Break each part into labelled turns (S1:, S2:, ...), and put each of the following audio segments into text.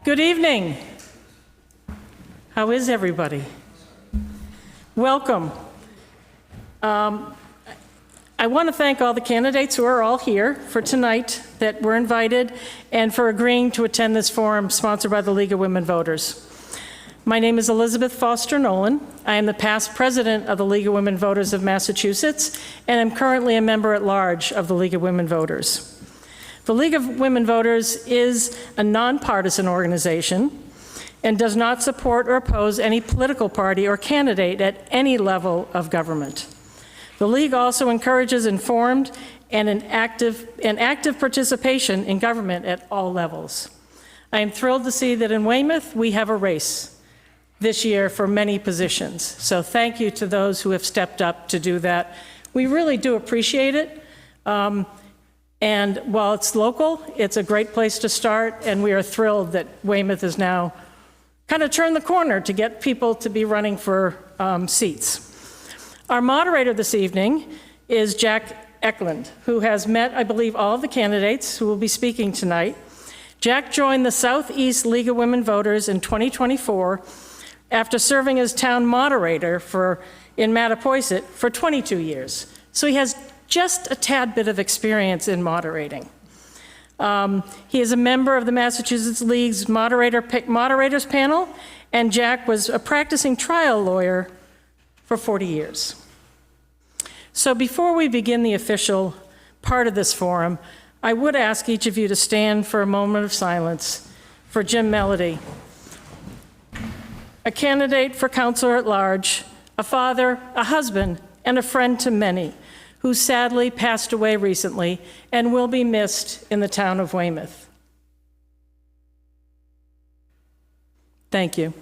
S1: Good evening. How is everybody? Welcome. I want to thank all the candidates who are all here for tonight that were invited and for agreeing to attend this forum sponsored by the League of Women Voters. My name is Elizabeth Foster Nolan. I am the past president of the League of Women Voters of Massachusetts, and I'm currently a member at large of the League of Women Voters. The League of Women Voters is a nonpartisan organization and does not support or oppose any political party or candidate at any level of government. The League also encourages informed and an active participation in government at all levels. I am thrilled to see that in Weymouth we have a race this year for many positions. So thank you to those who have stepped up to do that. We really do appreciate it. And while it's local, it's a great place to start, and we are thrilled that Weymouth has now kind of turned the corner to get people to be running for seats. Our moderator this evening is Jack Eklund, who has met, I believe, all of the candidates who will be speaking tonight. Jack joined the Southeast League of Women Voters in 2024 after serving as town moderator in Mattapoisett for 22 years. So he has just a tad bit of experience in moderating. He is a member of the Massachusetts League's moderators panel, and Jack was a practicing trial lawyer for 40 years. So before we begin the official part of this forum, I would ask each of you to stand for a moment of silence for Jim Melody, a candidate for councilor at large, a father, a husband, and a friend to many, who sadly passed away recently and will be missed in the town of Weymouth. Thank you.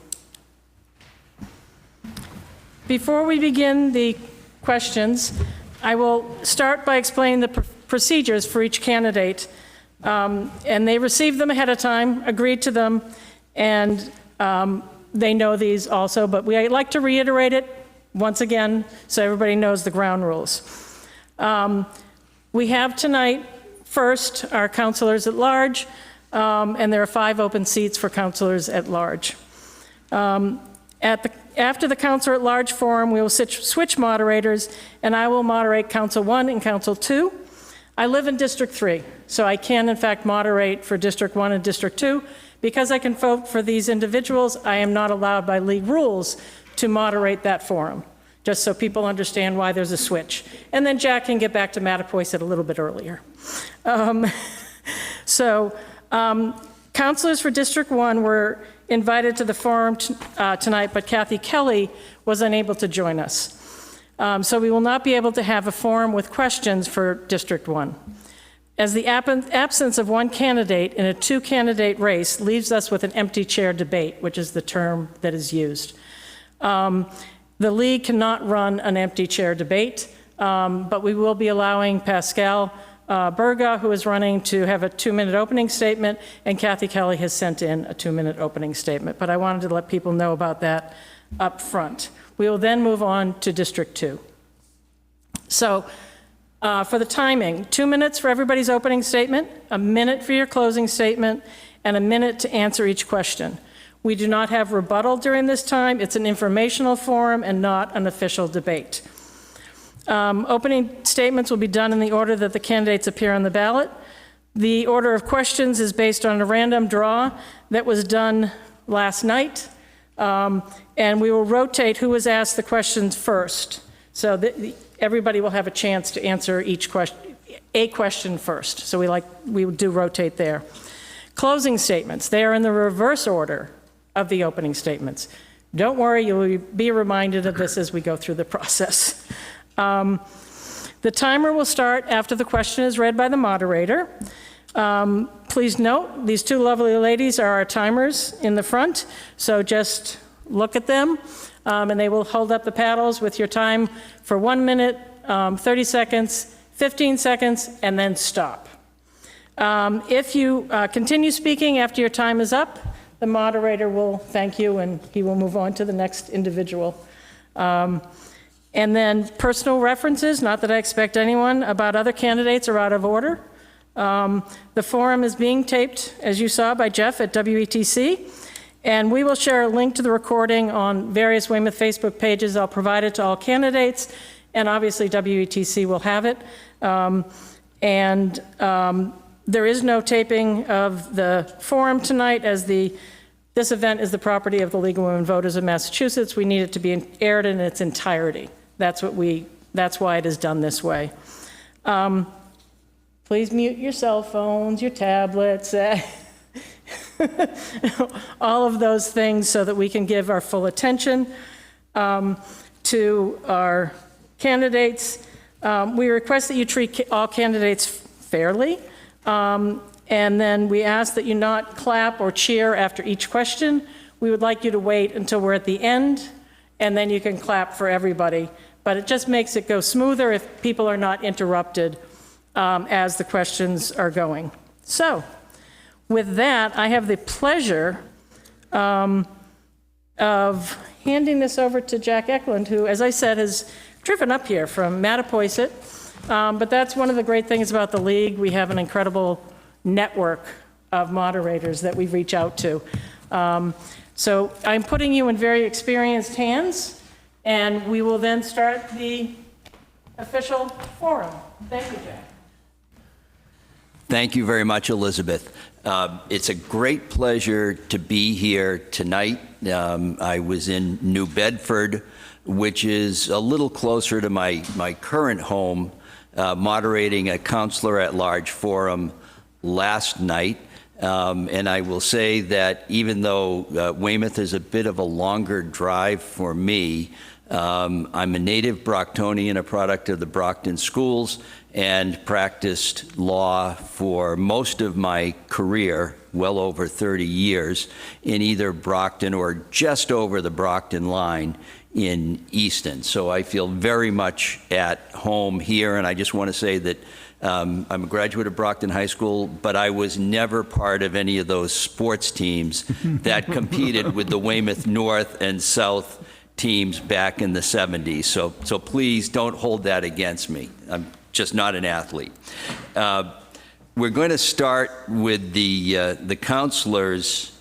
S1: Before we begin the questions, I will start by explaining the procedures for each candidate. And they received them ahead of time, agreed to them, and they know these also, but I'd like to reiterate it once again so everybody knows the ground rules. We have tonight, first, our councilors at large, and there are 5 open seats for councilors at large. After the councilor at large forum, we will switch moderators, and I will moderate Council 1 and Council 2. I live in District 3, so I can, in fact, moderate for District 1 and District 2. Because I can vote for these individuals, I am not allowed by league rules to moderate that forum, just so people understand why there's a switch. And then Jack can get back to Mattapoisett a little bit earlier. Councilors for District 1 were invited to the forum tonight, but Kathy Kelly was unable to join us. So we will not be able to have a forum with questions for District 1. As the absence of one candidate in a 2-candidate race leaves us with an empty chair debate, which is the term that is used. The League cannot run an empty chair debate, but we will be allowing Pascal Berga, who is running, to have a 2-minute opening statement, and Kathy Kelly has sent in a 2-minute opening statement. But I wanted to let people know about that up front. We will then move on to District 2. So for the timing, 2 minutes for everybody's opening statement, a minute for your closing statement, and a minute to answer each question. We do not have rebuttal during this time. It's an informational forum and not an official debate. Opening statements will be done in the order that the candidates appear on the ballot. The order of questions is based on a random draw that was done last night. And we will rotate who was asked the questions first. So everybody will have a chance to answer a question first. So we do rotate there. Closing statements, they are in the reverse order of the opening statements. Don't worry, you'll be reminded of this as we go through the process. The timer will start after the question is read by the moderator. Please note, these 2 lovely ladies are our timers in the front, so just look at them, and they will hold up the paddles with your time for 1 minute, 30 seconds, 15 seconds, and then stop. If you continue speaking after your time is up, the moderator will thank you and he will move on to the next individual. And then personal references, not that I expect anyone, about other candidates are out of order. The forum is being taped, as you saw, by Jeff at WETC, and we will share a link to the recording on various Weymouth Facebook pages. I'll provide it to all candidates, and obviously WETC will have it. There is no taping of the forum tonight, as this event is the property of the League of Women Voters of Massachusetts. We need it to be aired in its entirety. That's why it is done this way. Please mute your cell phones, your tablets, all of those things, so that we can give our full attention to our candidates. We request that you treat all candidates fairly. And then we ask that you not clap or cheer after each question. We would like you to wait until we're at the end, and then you can clap for everybody. But it just makes it go smoother if people are not interrupted as the questions are going. So, with that, I have the pleasure of handing this over to Jack Eklund, who, as I said, has driven up here from Mattapoisett. But that's one of the great things about the League. We have an incredible network of moderators that we reach out to. So I'm putting you in very experienced hands, and we will then start the official forum. Thank you, Jack.
S2: Thank you very much, Elizabeth. It's a great pleasure to be here tonight. I was in New Bedford, which is a little closer to my current home, moderating a Counselor at Large forum last night. And I will say that even though Weymouth is a bit of a longer drive for me, I'm a native Brocktonian, a product of the Brockton schools, and practiced law for most of my career, well over 30 years, in either Brockton or just over the Brockton line in Easton. So I feel very much at home here, and I just want to say that I'm a graduate of Brockton High School, but I was never part of any of those sports teams that competed with the Weymouth North and South teams back in the 70s. So please don't hold that against me. I'm just not an athlete. We're going to start with the counselors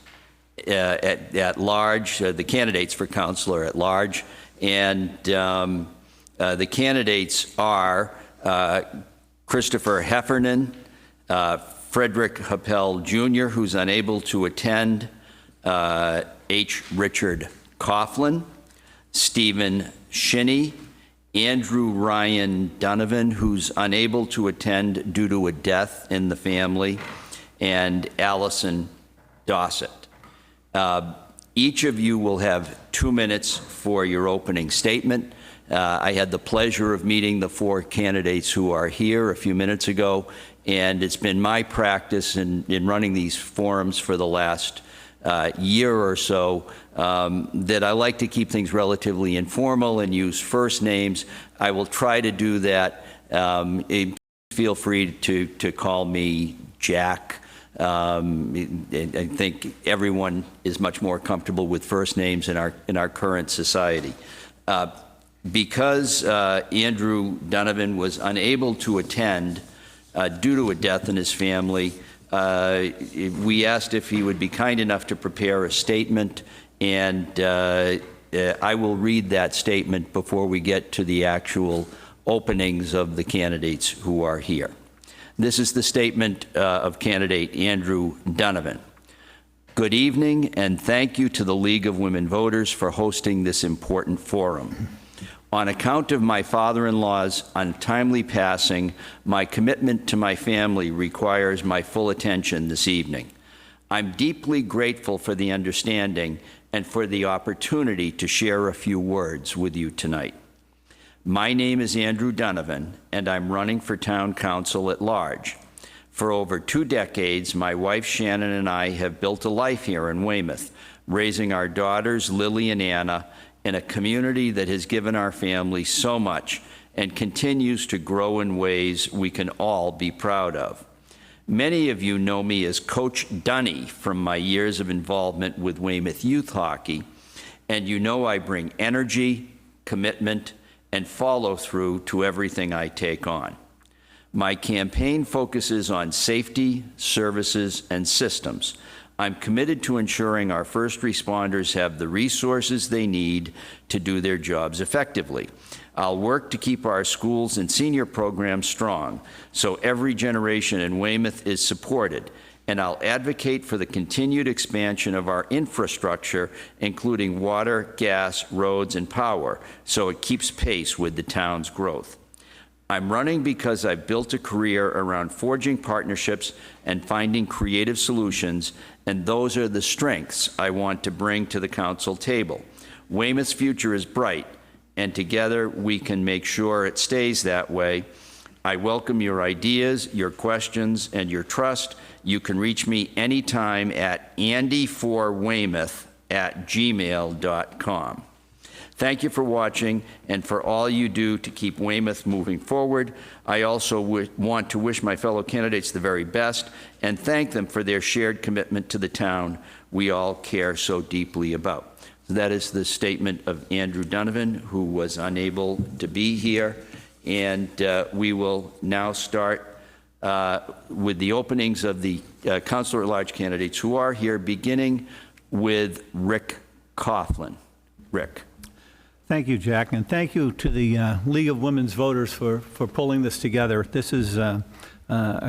S2: at large, the candidates for counselor at large, and the candidates are Christopher Heffernan, Frederick Happel Jr., who's unable to attend, H. Richard Coughlin, Stephen Shinny, Andrew Ryan Donovan, who's unable to attend due to a death in the family, and Allison Dossett. Each of you will have 2 minutes for your opening statement. I had the pleasure of meeting the 4 candidates who are here a few minutes ago, and it's been my practice in running these forums for the last year or so that I like to keep things relatively informal and use first names. I will try to do that. Feel free to call me Jack. I think everyone is much more comfortable with first names in our current society. Because Andrew Donovan was unable to attend due to a death in his family, we asked if he would be kind enough to prepare a statement, and I will read that statement before we get to the actual openings of the candidates who are here. This is the statement of candidate Andrew Donovan. Good evening, and thank you to the League of Women Voters for hosting this important forum. On account of my father-in-law's untimely passing, my commitment to my family requires my full attention this evening. I'm deeply grateful for the understanding and for the opportunity to share a few words with you tonight. My name is Andrew Donovan, and I'm running for town council at large. For over 2 decades, my wife Shannon and I have built a life here in Weymouth, raising our daughters Lily and Anna in a community that has given our family so much and continues to grow in ways we can all be proud of. Many of you know me as Coach Dunny from my years of involvement with Weymouth Youth Hockey, and you know I bring energy, commitment, and follow through to everything I take on. My campaign focuses on safety, services, and systems. I'm committed to ensuring our first responders have the resources they need to do their jobs effectively. I'll work to keep our schools and senior programs strong so every generation in Weymouth is supported, and I'll advocate for the continued expansion of our infrastructure, including water, gas, roads, and power, so it keeps pace with the town's growth. I'm running because I've built a career around forging partnerships and finding creative solutions, and those are the strengths I want to bring to the council table. Weymouth's future is bright, and together we can make sure it stays that way. I welcome your ideas, your questions, and your trust. You can reach me anytime at andyforweymouth@gmail.com. Thank you for watching and for all you do to keep Weymouth moving forward. I also want to wish my fellow candidates the very best and thank them for their shared commitment to the town we all care so deeply about. That is the statement of Andrew Donovan, who was unable to be here. And we will now start with the openings of the Councilor at Large candidates who are here, beginning with Rick Coughlin. Rick.
S3: Thank you, Jack, and thank you to the League of Women's Voters for pulling this together. This is a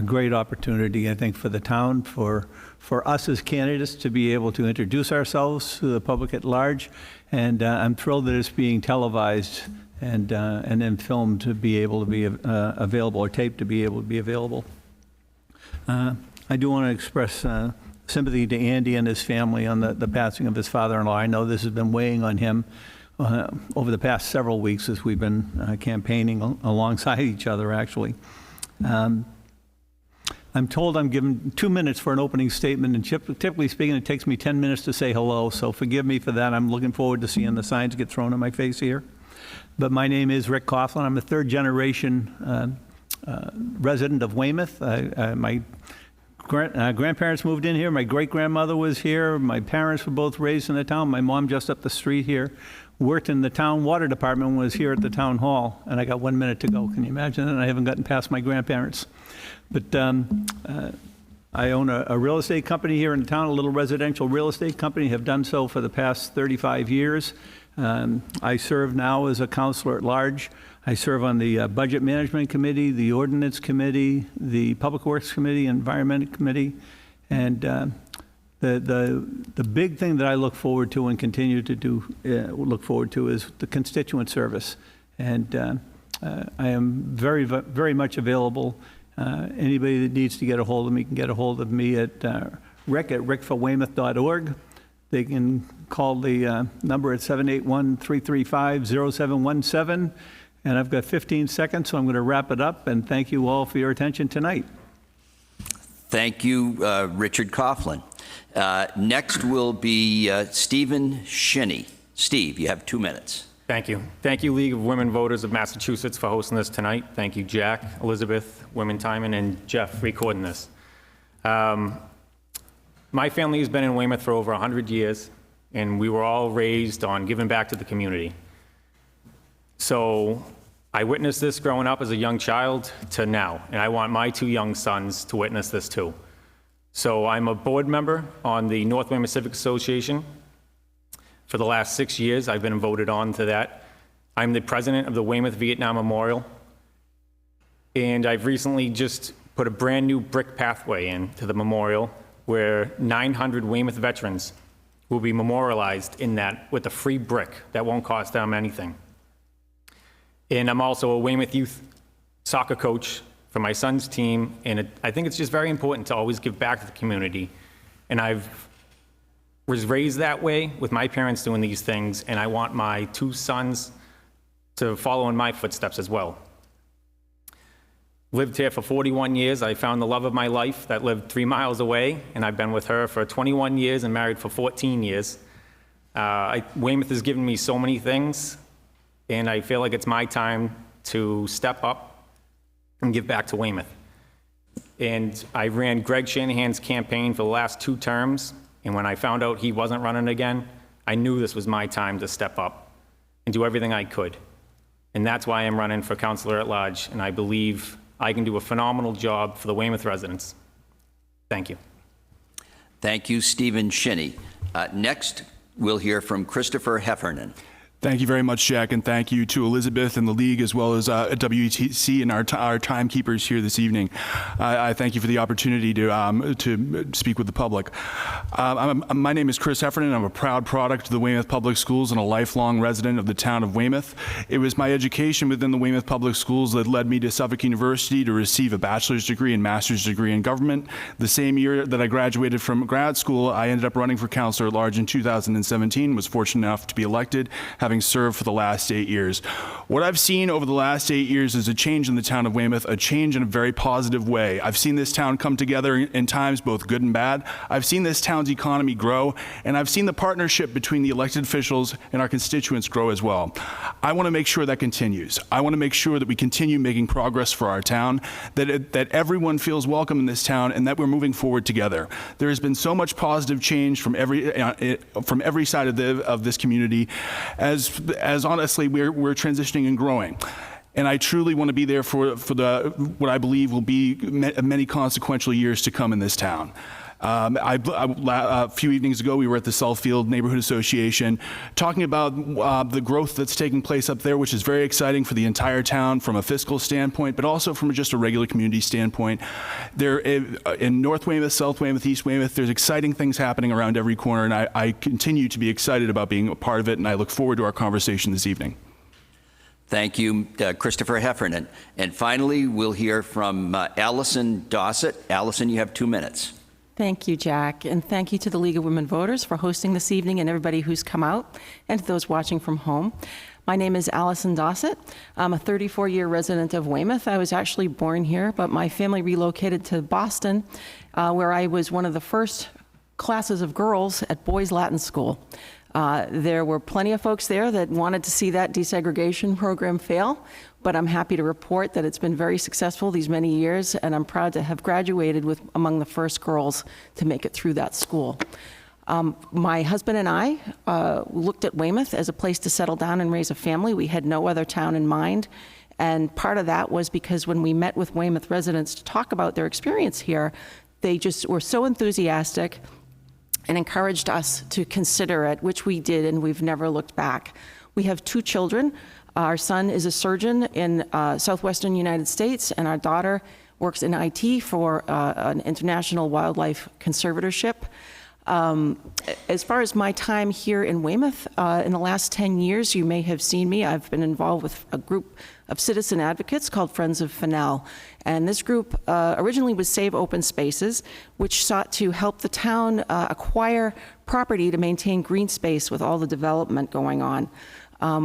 S3: great opportunity, I think, for the town, for us as candidates to be able to introduce ourselves to the public at large, and I'm thrilled that it's being televised and then filmed to be able to be available, or taped to be able to be available. I do want to express sympathy to Andy and his family on the passing of his father-in-law. I know this has been weighing on him over the past several weeks as we've been campaigning alongside each other, actually. I'm told I'm given 2 minutes for an opening statement, and typically speaking, it takes me 10 minutes to say hello, so forgive me for that. I'm looking forward to seeing the signs get thrown in my face here. But my name is Rick Coughlin. I'm a third-generation resident of Weymouth. My grandparents moved in here. My great-grandmother was here. My parents were both raised in the town. My mom just up the street here. Worked in the town water department when I was here at the town hall, and I got 1 minute to go. Can you imagine? And I haven't gotten past my grandparents. But I own a real estate company here in the town, a little residential real estate company, have done so for the past 35 years. I serve now as a councilor at large. I serve on the Budget Management Committee, the Ordinance Committee, the Public Works Committee, Environment Committee, and the big thing that I look forward to and continue to look forward to is the constituent service. And I am very, very much available. Anybody that needs to get a hold of me can get a hold of me at rick@rickforweymouth.org. They can call the number at 781-335-0717. And I've got 15 seconds, so I'm going to wrap it up. And thank you all for your attention tonight.
S2: Thank you, Richard Coughlin. Next will be Stephen Shinny. Steve, you have 2 minutes.
S4: Thank you. Thank you, League of Women Voters of Massachusetts, for hosting this tonight. Thank you, Jack, Elizabeth, Women Timon, and Jeff for recording this. My family has been in Weymouth for over 100 years, and we were all raised on giving back to the community. So I witnessed this growing up as a young child to now, and I want my 2 young sons to witness this too. So I'm a board member on the North Weymouth Civic Association. For the last 6 years, I've been voted on to that. I'm the president of the Weymouth Vietnam Memorial. And I've recently just put a brand new brick pathway into the memorial where 900 Weymouth veterans will be memorialized in that with a free brick that won't cost them anything. And I'm also a Weymouth youth soccer coach for my son's team, and I think it's just very important to always give back to the community. And I was raised that way with my parents doing these things, and I want my 2 sons to follow in my footsteps as well. Lived here for 41 years. I found the love of my life that lived 3 miles away, and I've been with her for 21 years and married for 14 years. Weymouth has given me so many things, and I feel like it's my time to step up and give back to Weymouth. And I ran Greg Shanahan's campaign for the last 2 terms, and when I found out he wasn't running again, I knew this was my time to step up and do everything I could. And that's why I'm running for councilor at large, and I believe I can do a phenomenal job for the Weymouth residents. Thank you.
S2: Thank you, Stephen Shinny. Next, we'll hear from Christopher Heffernan.
S5: Thank you very much, Jack, and thank you to Elizabeth and the League, as well as WETC and our timekeepers here this evening. I thank you for the opportunity to speak with the public. My name is Chris Heffernan. I'm a proud product of the Weymouth Public Schools and a lifelong resident of the town of Weymouth. It was my education within the Weymouth Public Schools that led me to Suffolk University to receive a bachelor's degree and master's degree in government. The same year that I graduated from grad school, I ended up running for councilor at large in 2017, was fortunate enough to be elected, having served for the last 8 years. What I've seen over the last 8 years is a change in the town of Weymouth, a change in a very positive way. I've seen this town come together in times both good and bad. I've seen this town's economy grow, and I've seen the partnership between the elected officials and our constituents grow as well. I want to make sure that continues. I want to make sure that we continue making progress for our town, that everyone feels welcome in this town, and that we're moving forward together. There has been so much positive change from every side of this community, as honestly we're transitioning and growing. And I truly want to be there for what I believe will be many consequential years to come in this town. A few evenings ago, we were at the Southfield Neighborhood Association talking about the growth that's taking place up there, which is very exciting for the entire town from a fiscal standpoint, but also from just a regular community standpoint. There, in North Weymouth, South Weymouth, East Weymouth, there's exciting things happening around every corner, and I continue to be excited about being a part of it, and I look forward to our conversation this evening.
S2: Thank you, Christopher Heffernan. And finally, we'll hear from Allison Dossett. Allison, you have 2 minutes.
S6: Thank you, Jack, and thank you to the League of Women Voters for hosting this evening and everybody who's come out, and to those watching from home. My name is Allison Dossett. I'm a 34-year resident of Weymouth. I was actually born here, but my family relocated to Boston, where I was one of the first classes of girls at Boys Latin School. There were plenty of folks there that wanted to see that desegregation program fail, but I'm happy to report that it's been very successful these many years, and I'm proud to have graduated with among the first girls to make it through that school. My husband and I looked at Weymouth as a place to settle down and raise a family. We had no other town in mind, and part of that was because when we met with Weymouth residents to talk about their experience here, they just were so enthusiastic and encouraged us to consider it, which we did, and we've never looked back. We have 2 children. Our son is a surgeon in southwestern United States, and our daughter works in IT for an international wildlife conservatorship. As far as my time here in Weymouth, in the last 10 years, you may have seen me. I've been involved with a group of citizen advocates called Friends of Fennell. And this group originally was Save Open Spaces, which sought to help the town acquire property to maintain green space with all the development going on.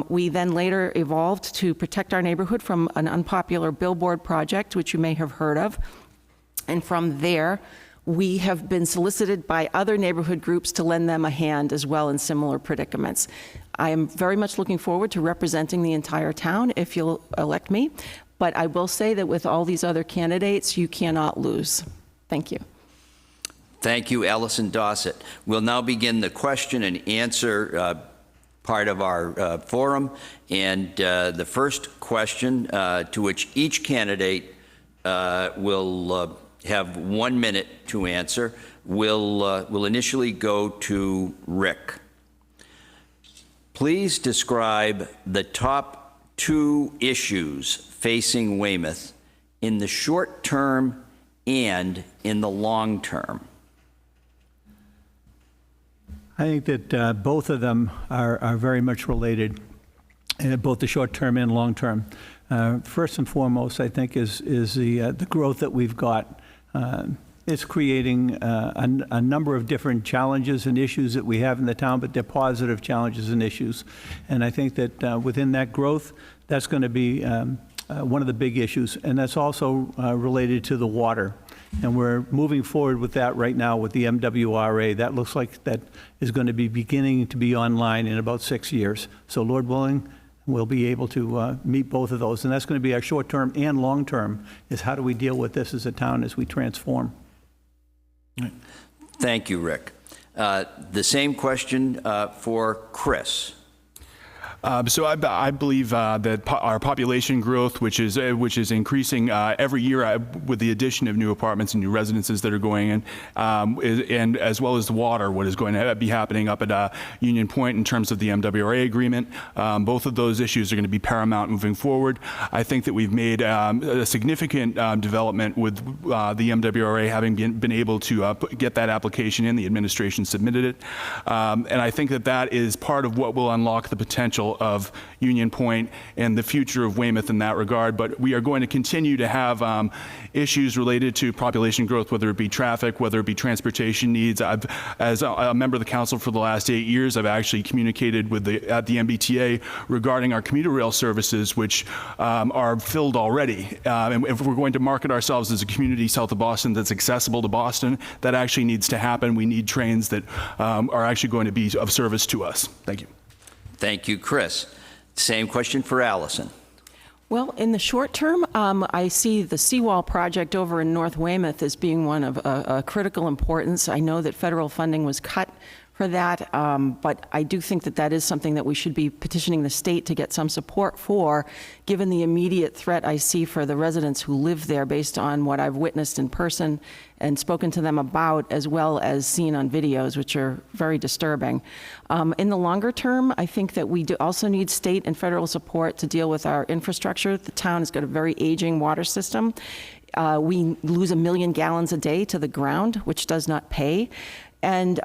S6: We then later evolved to protect our neighborhood from an unpopular billboard project, which you may have heard of. And from there, we have been solicited by other neighborhood groups to lend them a hand as well in similar predicaments. I am very much looking forward to representing the entire town if you'll elect me, but I will say that with all these other candidates, you cannot lose. Thank you.
S2: Thank you, Allison Dossett. We'll now begin the question and answer part of our forum, and the first question to which each candidate will have 1 minute to answer will initially go to Rick. Please describe the top 2 issues facing Weymouth in the short term and in the long term.
S3: I think that both of them are very much related, both the short term and long term. First and foremost, I think, is the growth that we've got. It's creating a number of different challenges and issues that we have in the town, but they're positive challenges and issues. And I think that within that growth, that's going to be one of the big issues. And that's also related to the water. And we're moving forward with that right now with the MWRA. That looks like that is going to be beginning to be online in about 6 years. So Lord willing, we'll be able to meet both of those. And that's going to be our short term and long term, is how do we deal with this as a town as we transform.
S2: Thank you, Rick. The same question for Chris.
S5: So I believe that our population growth, which is increasing every year with the addition of new apartments and new residences that are going in, and as well as the water, what is going to be happening up at Union Point in terms of the MWRA agreement. Both of those issues are going to be paramount moving forward. I think that we've made a significant development with the MWRA having been able to get that application in. The administration submitted it. And I think that is part of what will unlock the potential of Union Point and the future of Weymouth in that regard. But we are going to continue to have issues related to population growth, whether it be traffic, whether it be transportation needs. As a member of the council for the last 8 years, I've actually communicated with at the MBTA regarding our commuter rail services, which are filled already. And if we're going to market ourselves as a community south of Boston that's accessible to Boston, that actually needs to happen. We need trains that are actually going to be of service to us. Thank you.
S2: Thank you, Chris. Same question for Allison.
S6: Well, in the short term, I see the seawall project over in North Weymouth as being one of critical importance. I know that federal funding was cut for that, but I do think that is something that we should be petitioning the state to get some support for, given the immediate threat I see for the residents who live there based on what I've witnessed in person and spoken to them about, as well as seen on videos, which are very disturbing. In the longer term, I think that we do also need state and federal support to deal with our infrastructure. The town has got a very aging water system. We lose 1 million gallons a day to the ground, which does not pay. And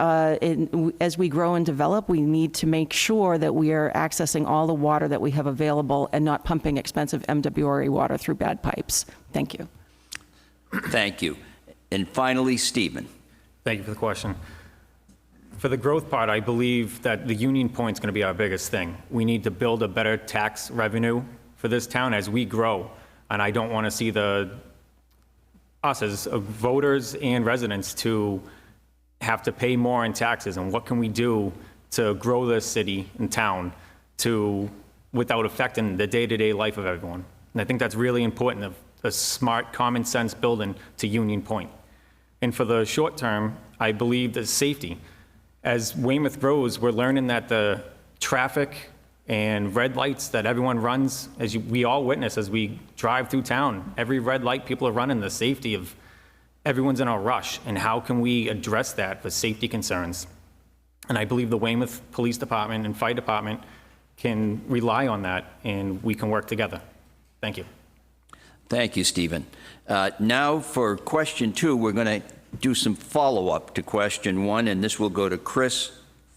S6: as we grow and develop, we need to make sure that we are accessing all the water that we have available and not pumping expensive MWRA water through bad pipes. Thank you.
S2: Thank you. And finally, Stephen.
S4: Thank you for the question. For the growth part, I believe that the Union Point is going to be our biggest thing. We need to build a better tax revenue for this town as we grow. And I don't want to see us as voters and residents to have to pay more in taxes. And what can we do to grow this city and town without affecting the day-to-day life of everyone? And I think that's really important, a smart, common sense building to Union Point. And for the short term, I believe that safety. As Weymouth grows, we're learning that the traffic and red lights that everyone runs, we all witness as we drive through town, every red light people are running, the safety of everyone's in a rush. And how can we address that for safety concerns? And I believe the Weymouth Police Department and Fire Department can rely on that, and we can work together. Thank you.
S2: Thank you, Stephen. Now for question 2, we're going to do some follow-up to question 1, and this will go to Chris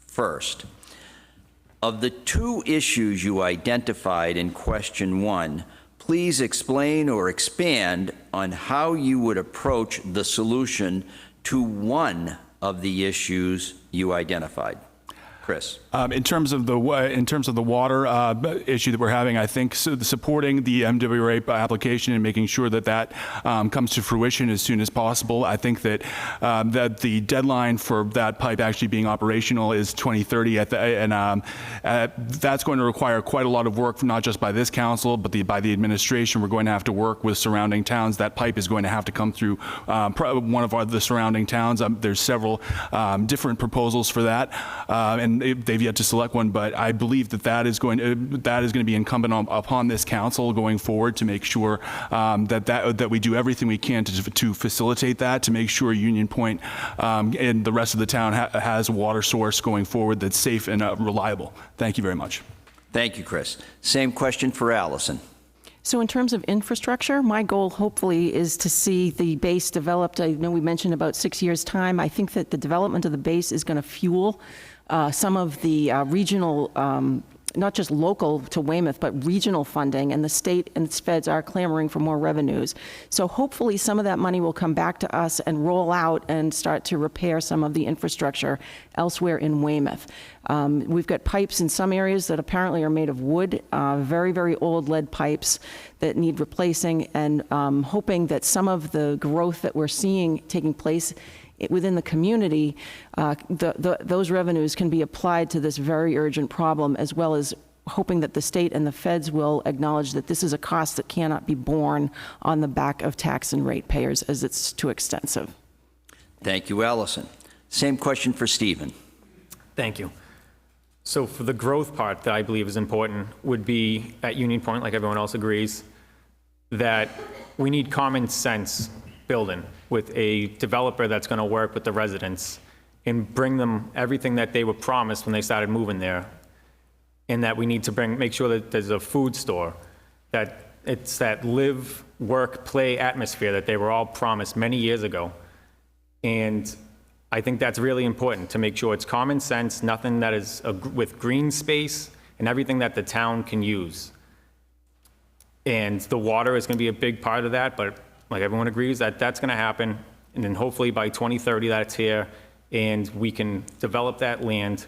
S2: first. Of the 2 issues you identified in question 1, please explain or expand on how you would approach the solution to one of the issues you identified. Chris.
S5: In terms of the water issue that we're having, I think supporting the MWRA application and making sure that comes to fruition as soon as possible. I think that the deadline for that pipe actually being operational is 2030, and that's going to require quite a lot of work, not just by this council, but by the administration. We're going to have to work with surrounding towns. That pipe is going to have to come through one of the surrounding towns. There's several different proposals for that, and they've yet to select one, but I believe that is going to be incumbent upon this council going forward to make sure that we do everything we can to facilitate that, to make sure Union Point and the rest of the town has a water source going forward that's safe and reliable. Thank you very much.
S2: Thank you, Chris. Same question for Allison.
S6: So in terms of infrastructure, my goal hopefully is to see the base developed. I know we mentioned about 6 years' time. I think that the development of the base is going to fuel some of the regional, not just local to Weymouth, but regional funding, and the state and its feds are clamoring for more revenues. So hopefully some of that money will come back to us and roll out and start to repair some of the infrastructure elsewhere in Weymouth. We've got pipes in some areas that apparently are made of wood, very, very old lead pipes that need replacing, and hoping that some of the growth that we're seeing taking place within the community, those revenues can be applied to this very urgent problem, as well as hoping that the state and the feds will acknowledge that this is a cost that cannot be borne on the back of tax and ratepayers, as it's too extensive.
S2: Thank you, Allison. Same question for Stephen.
S4: Thank you. So for the growth part that I believe is important would be at Union Point, like everyone else agrees, that we need common sense building with a developer that's going to work with the residents and bring them everything that they were promised when they started moving there. And that we need to make sure that there's a food store, that it's that live, work, play atmosphere that they were all promised many years ago. And I think that's really important, to make sure it's common sense, nothing that is with green space and everything that the town can use. And the water is going to be a big part of that, but like everyone agrees that that's going to happen. And then hopefully by 2030 that's here, and we can develop that land,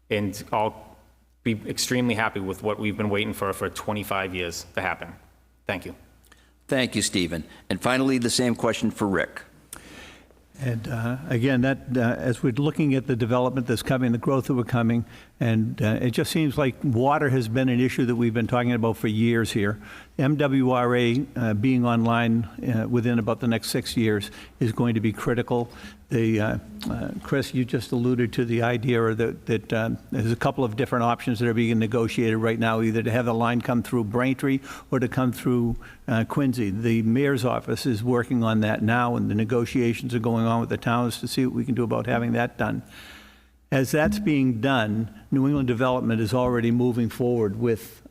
S4: and I'll be extremely happy with what we've been waiting for 25 years to happen. Thank you.
S2: Thank you, Stephen. And finally, the same question for Rick.
S3: And again, that as we're looking at the development that's coming, the growth that we're coming, and it just seems like water has been an issue that we've been talking about for years here. MWRA being online within about the next 6 years is going to be critical. Chris, you just alluded to the idea that there's a couple of different options that are being negotiated right now, either to have the line come through Braintree or to come through Quincy. The mayor's office is working on that now, and the negotiations are going on with the towns to see what we can do about having that done. As that's being done, New England Development is already moving forward with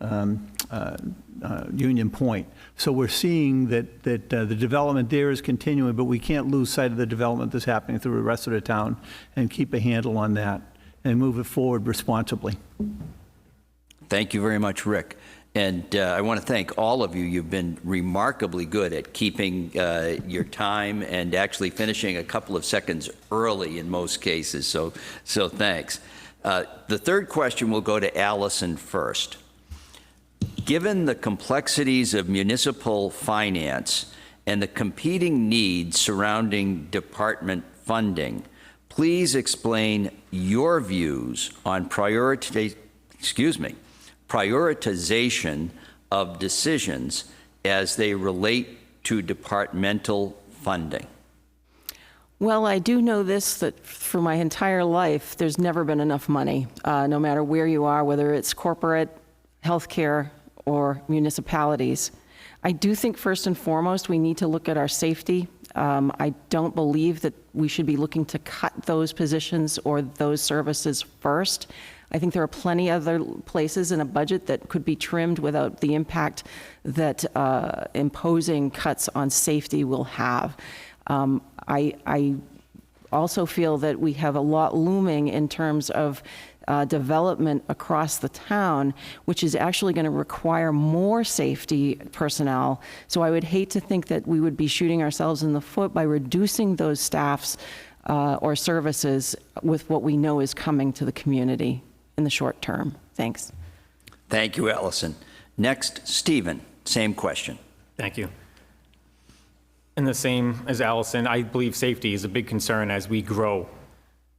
S3: Union Point. So we're seeing that the development there is continuing, but we can't lose sight of the development that's happening through the rest of the town and keep a handle on that and move it forward responsibly.
S2: Thank you very much, Rick. And I want to thank all of you. You've been remarkably good at keeping your time and actually finishing a couple of seconds early in most cases, so thanks. The third question will go to Allison first. Given the complexities of municipal finance and the competing needs surrounding department funding, please explain your views on prioritization of decisions as they relate to departmental funding.
S6: Well, I do know this, that for my entire life, there's never been enough money, no matter where you are, whether it's corporate, healthcare, or municipalities. I do think first and foremost, we need to look at our safety. I don't believe that we should be looking to cut those positions or those services first. I think there are plenty other places in a budget that could be trimmed without the impact that imposing cuts on safety will have. I also feel that we have a lot looming in terms of development across the town, which is actually going to require more safety personnel. So I would hate to think that we would be shooting ourselves in the foot by reducing those staffs or services with what we know is coming to the community in the short term. Thanks.
S2: Thank you, Allison. Next, Stephen, same question.
S4: Thank you. And the same as Allison, I believe safety is a big concern as we grow,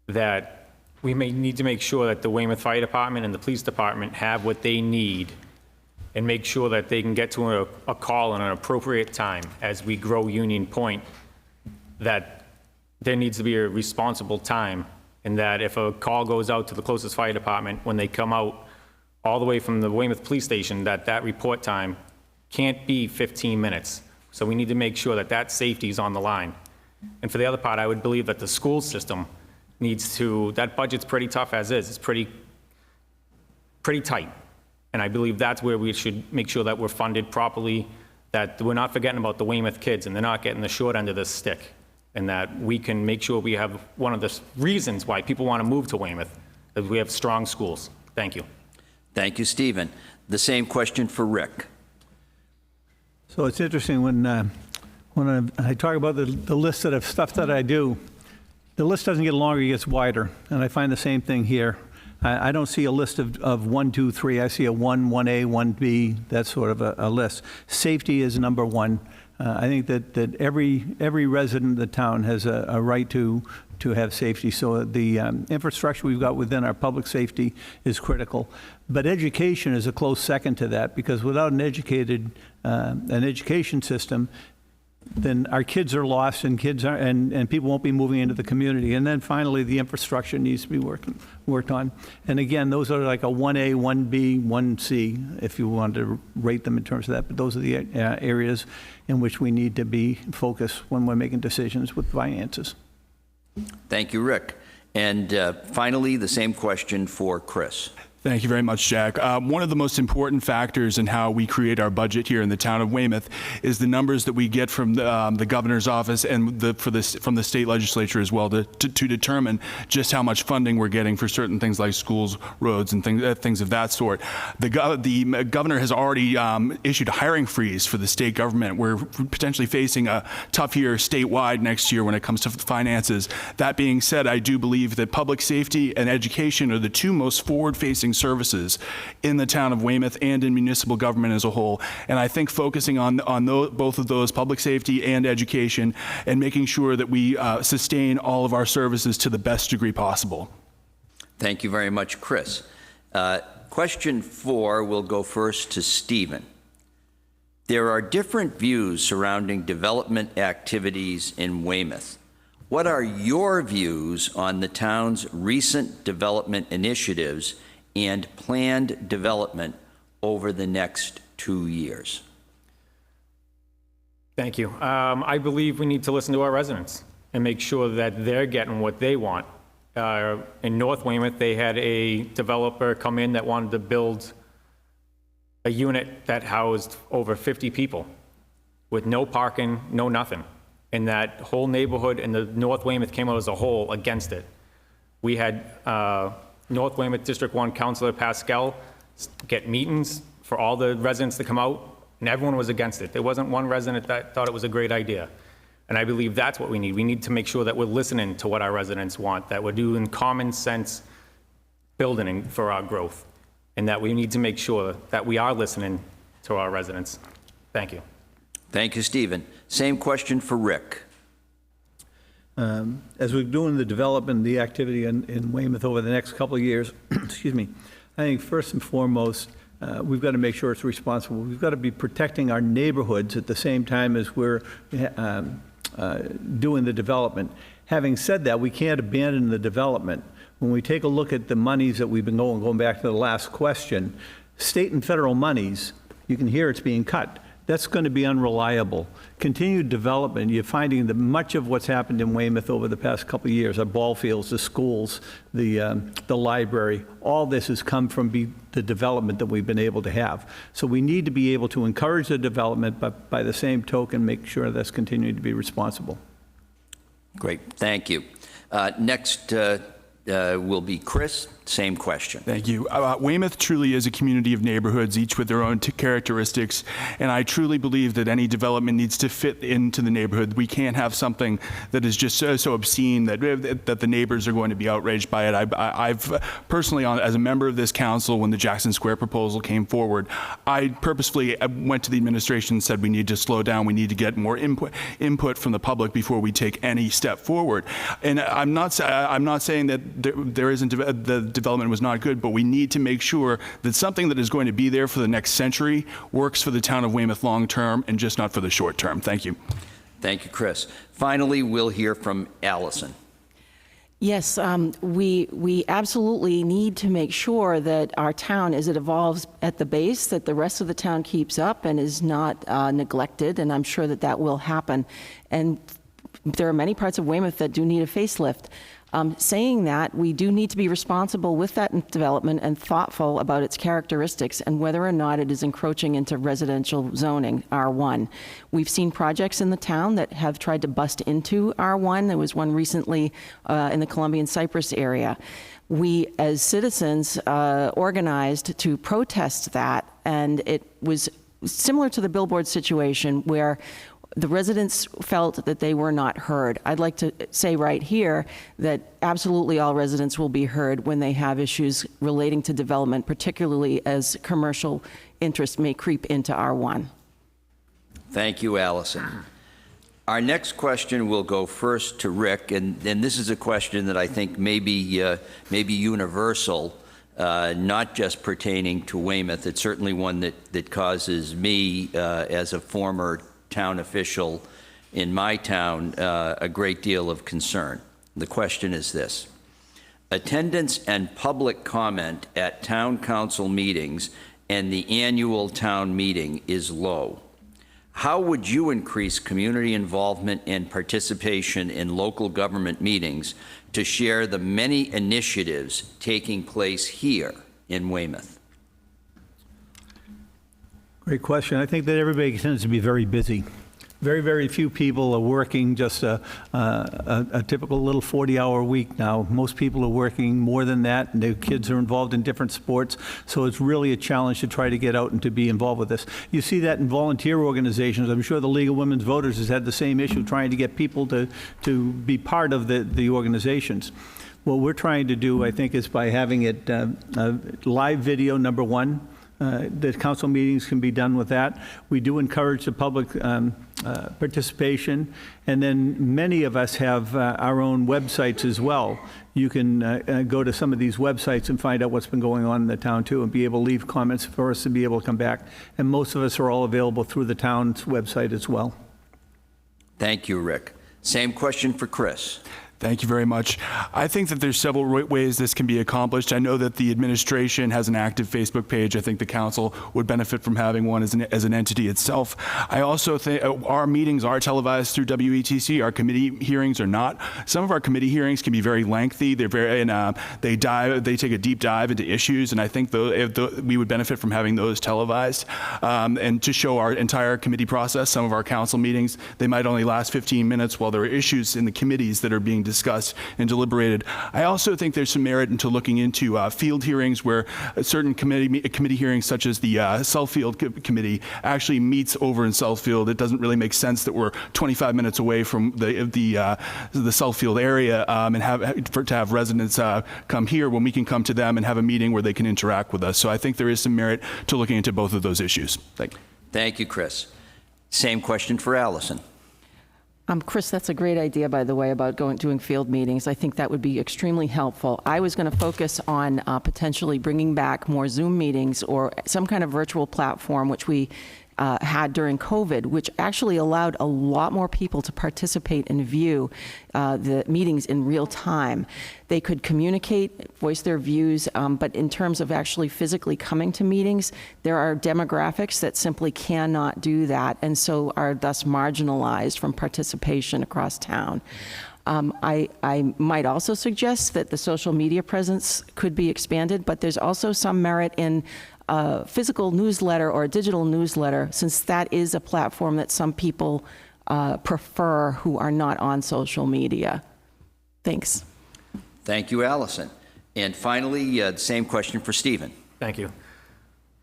S4: that we may need to make sure that the Weymouth Fire Department and the Police Department have what they need and make sure that they can get to a call in an appropriate time as we grow Union Point, that there needs to be a responsible time, and that if a call goes out to the closest fire department, when they come out all the way from the Weymouth Police Station, that report time can't be 15 minutes. So we need to make sure that safety is on the line. And for the other part, I would believe that the school system needs to, that budget's pretty tough as is. It's pretty tight. And I believe that's where we should make sure that we're funded properly, that we're not forgetting about the Weymouth kids and they're not getting the short end of the stick, and that we can make sure we have one of the reasons why people want to move to Weymouth, is we have strong schools. Thank you.
S2: Thank you, Stephen. The same question for Rick.
S3: So it's interesting when I talk about the list of stuff that I do, the list doesn't get longer, it gets wider. And I find the same thing here. I don't see a list of 1, 2, 3. I see a 1, 1A, 1B, that sort of a list. Safety is number one. I think that every resident of the town has a right to have safety. So the infrastructure we've got within our public safety is critical. But education is a close second to that, because without an education system, then our kids are lost and and people won't be moving into the community. And then finally, the infrastructure needs to be worked on. And again, those are like a 1A, 1B, 1C, if you want to rate them in terms of that. But those are the areas in which we need to be focused when we're making decisions with finances.
S2: Thank you, Rick. And finally, the same question for Chris.
S5: Thank you very much, Jack. One of the most important factors in how we create our budget here in the town of Weymouth is the numbers that we get from the governor's office and from the state legislature as well to determine just how much funding we're getting for certain things like schools, roads, and things of that sort. The governor has already issued a hiring freeze for the state government. We're potentially facing a tough year statewide next year when it comes to finances. That being said, I do believe that public safety and education are the two most forward-facing services in the town of Weymouth and in municipal government as a whole. And I think focusing on both of those, public safety and education, and making sure that we sustain all of our services to the best degree possible.
S2: Thank you very much, Chris. Question 4 will go first to Stephen. There are different views surrounding development activities in Weymouth. What are your views on the town's recent development initiatives and planned development over the next 2 years?
S4: Thank you. I believe we need to listen to our residents and make sure that they're getting what they want. In North Weymouth, they had a developer come in that wanted to build a unit that housed over 50 people with no parking, no nothing. And that whole neighborhood in the North Weymouth came out as a whole against it. We had North Weymouth District 1 Councilor Pascal get meetings for all the residents to come out, and everyone was against it. There wasn't one resident that thought it was a great idea. And I believe that's what we need. We need to make sure that we're listening to what our residents want, that we're doing common sense building for our growth, and that we need to make sure that we are listening to our residents. Thank you.
S2: Thank you, Stephen. Same question for Rick.
S3: As we're doing the development, the activity in Weymouth over the next couple of years, excuse me, I think first and foremost, we've got to make sure it's responsible. We've got to be protecting our neighborhoods at the same time as we're doing the development. Having said that, we can't abandon the development. When we take a look at the monies that we've been going back to the last question, state and federal monies, you can hear it's being cut. That's going to be unreliable. Continued development, you're finding that much of what's happened in Weymouth over the past couple of years, our ball fields, the schools, the library, all this has come from the development that we've been able to have. So we need to be able to encourage the development, but by the same token, make sure that's continuing to be responsible.
S2: Great, thank you. Next will be Chris, same question.
S5: Thank you. Weymouth truly is a community of neighborhoods, each with their own characteristics, and I truly believe that any development needs to fit into the neighborhood. We can't have something that is just so obscene that the neighbors are going to be outraged by it. I've personally, as a member of this council, when the Jackson Square proposal came forward, I purposefully went to the administration and said we need to slow down, we need to get more input from the public before we take any step forward. And I'm not saying that there isn't the development was not good, but we need to make sure that something that is going to be there for the next century works for the town of Weymouth long term and just not for the short term. Thank you.
S2: Thank you, Chris. Finally, we'll hear from Allison.
S6: Yes, we absolutely need to make sure that our town, as it evolves at the base, that the rest of the town keeps up and is not neglected, and I'm sure that that will happen. And there are many parts of Weymouth that do need a facelift. Saying that, we do need to be responsible with that development and thoughtful about its characteristics and whether or not it is encroaching into residential zoning, R1. We've seen projects in the town that have tried to bust into R1. There was one recently in the Columbian Cypress area. We, as citizens, organized to protest that, and it was similar to the billboard situation where the residents felt that they were not heard. I'd like to say right here that absolutely all residents will be heard when they have issues relating to development, particularly as commercial interest may creep into R1.
S2: Thank you, Allison. Our next question will go first to Rick, and this is a question that I think may be universal, not just pertaining to Weymouth. It's certainly one that causes me, as a former town official, in my town a great deal of concern. The question is this: attendance and public comment at town council meetings and the annual town meeting is low. How would you increase community involvement and participation in local government meetings to share the many initiatives taking place here in Weymouth?
S3: Great question. I think that everybody tends to be very busy. Very, very few people are working just a typical little 40-hour week now. Most people are working more than that, and their kids are involved in different sports, so it's really a challenge to try to get out and to be involved with this. You see that in volunteer organizations. I'm sure the League of Women's Voters has had the same issue, trying to get people to be part of the organizations. What we're trying to do, I think, is by having it live video, number one. The council meetings can be done with that. We do encourage the public participation, and then many of us have our own websites as well. You can go to some of these websites and find out what's been going on in the town too, and be able to leave comments for us to be able to come back. And most of us are all available through the town's website as well.
S2: Thank you, Rick. Same question for Chris.
S5: Thank you very much. I think that there's several ways this can be accomplished. I know that the administration has an active Facebook page. I think the council would benefit from having one as an entity itself. I also think our meetings are televised through WETC. Our committee hearings are not. Some of our committee hearings can be very lengthy. They're very, and they take a deep dive into issues, and I think we would benefit from having those televised. And to show our entire committee process, some of our council meetings, they might only last 15 minutes while there are issues in the committees that are being discussed and deliberated. I also think there's some merit into looking into field hearings where certain committee hearings, such as the Southfield Committee, actually meets over in Southfield. It doesn't really make sense that we're 25 minutes away from the Southfield area and to have residents come here when we can come to them and have a meeting where they can interact with us. So I think there is some merit to looking into both of those issues. Thank you.
S2: Thank you, Chris. Same question for Allison.
S6: Chris, that's a great idea, by the way, about doing field meetings. I think that would be extremely helpful. I was going to focus on potentially bringing back more Zoom meetings or some kind of virtual platform, which we had during COVID, which actually allowed a lot more people to participate and view the meetings in real time. They could communicate, voice their views, but in terms of actually physically coming to meetings, there are demographics that simply cannot do that, and so are thus marginalized from participation across town. I might also suggest that the social media presence could be expanded, but there's also some merit in a physical newsletter or a digital newsletter, since that is a platform that some people prefer who are not on social media. Thanks.
S2: Thank you, Allison. And finally, the same question for Stephen.
S4: Thank you.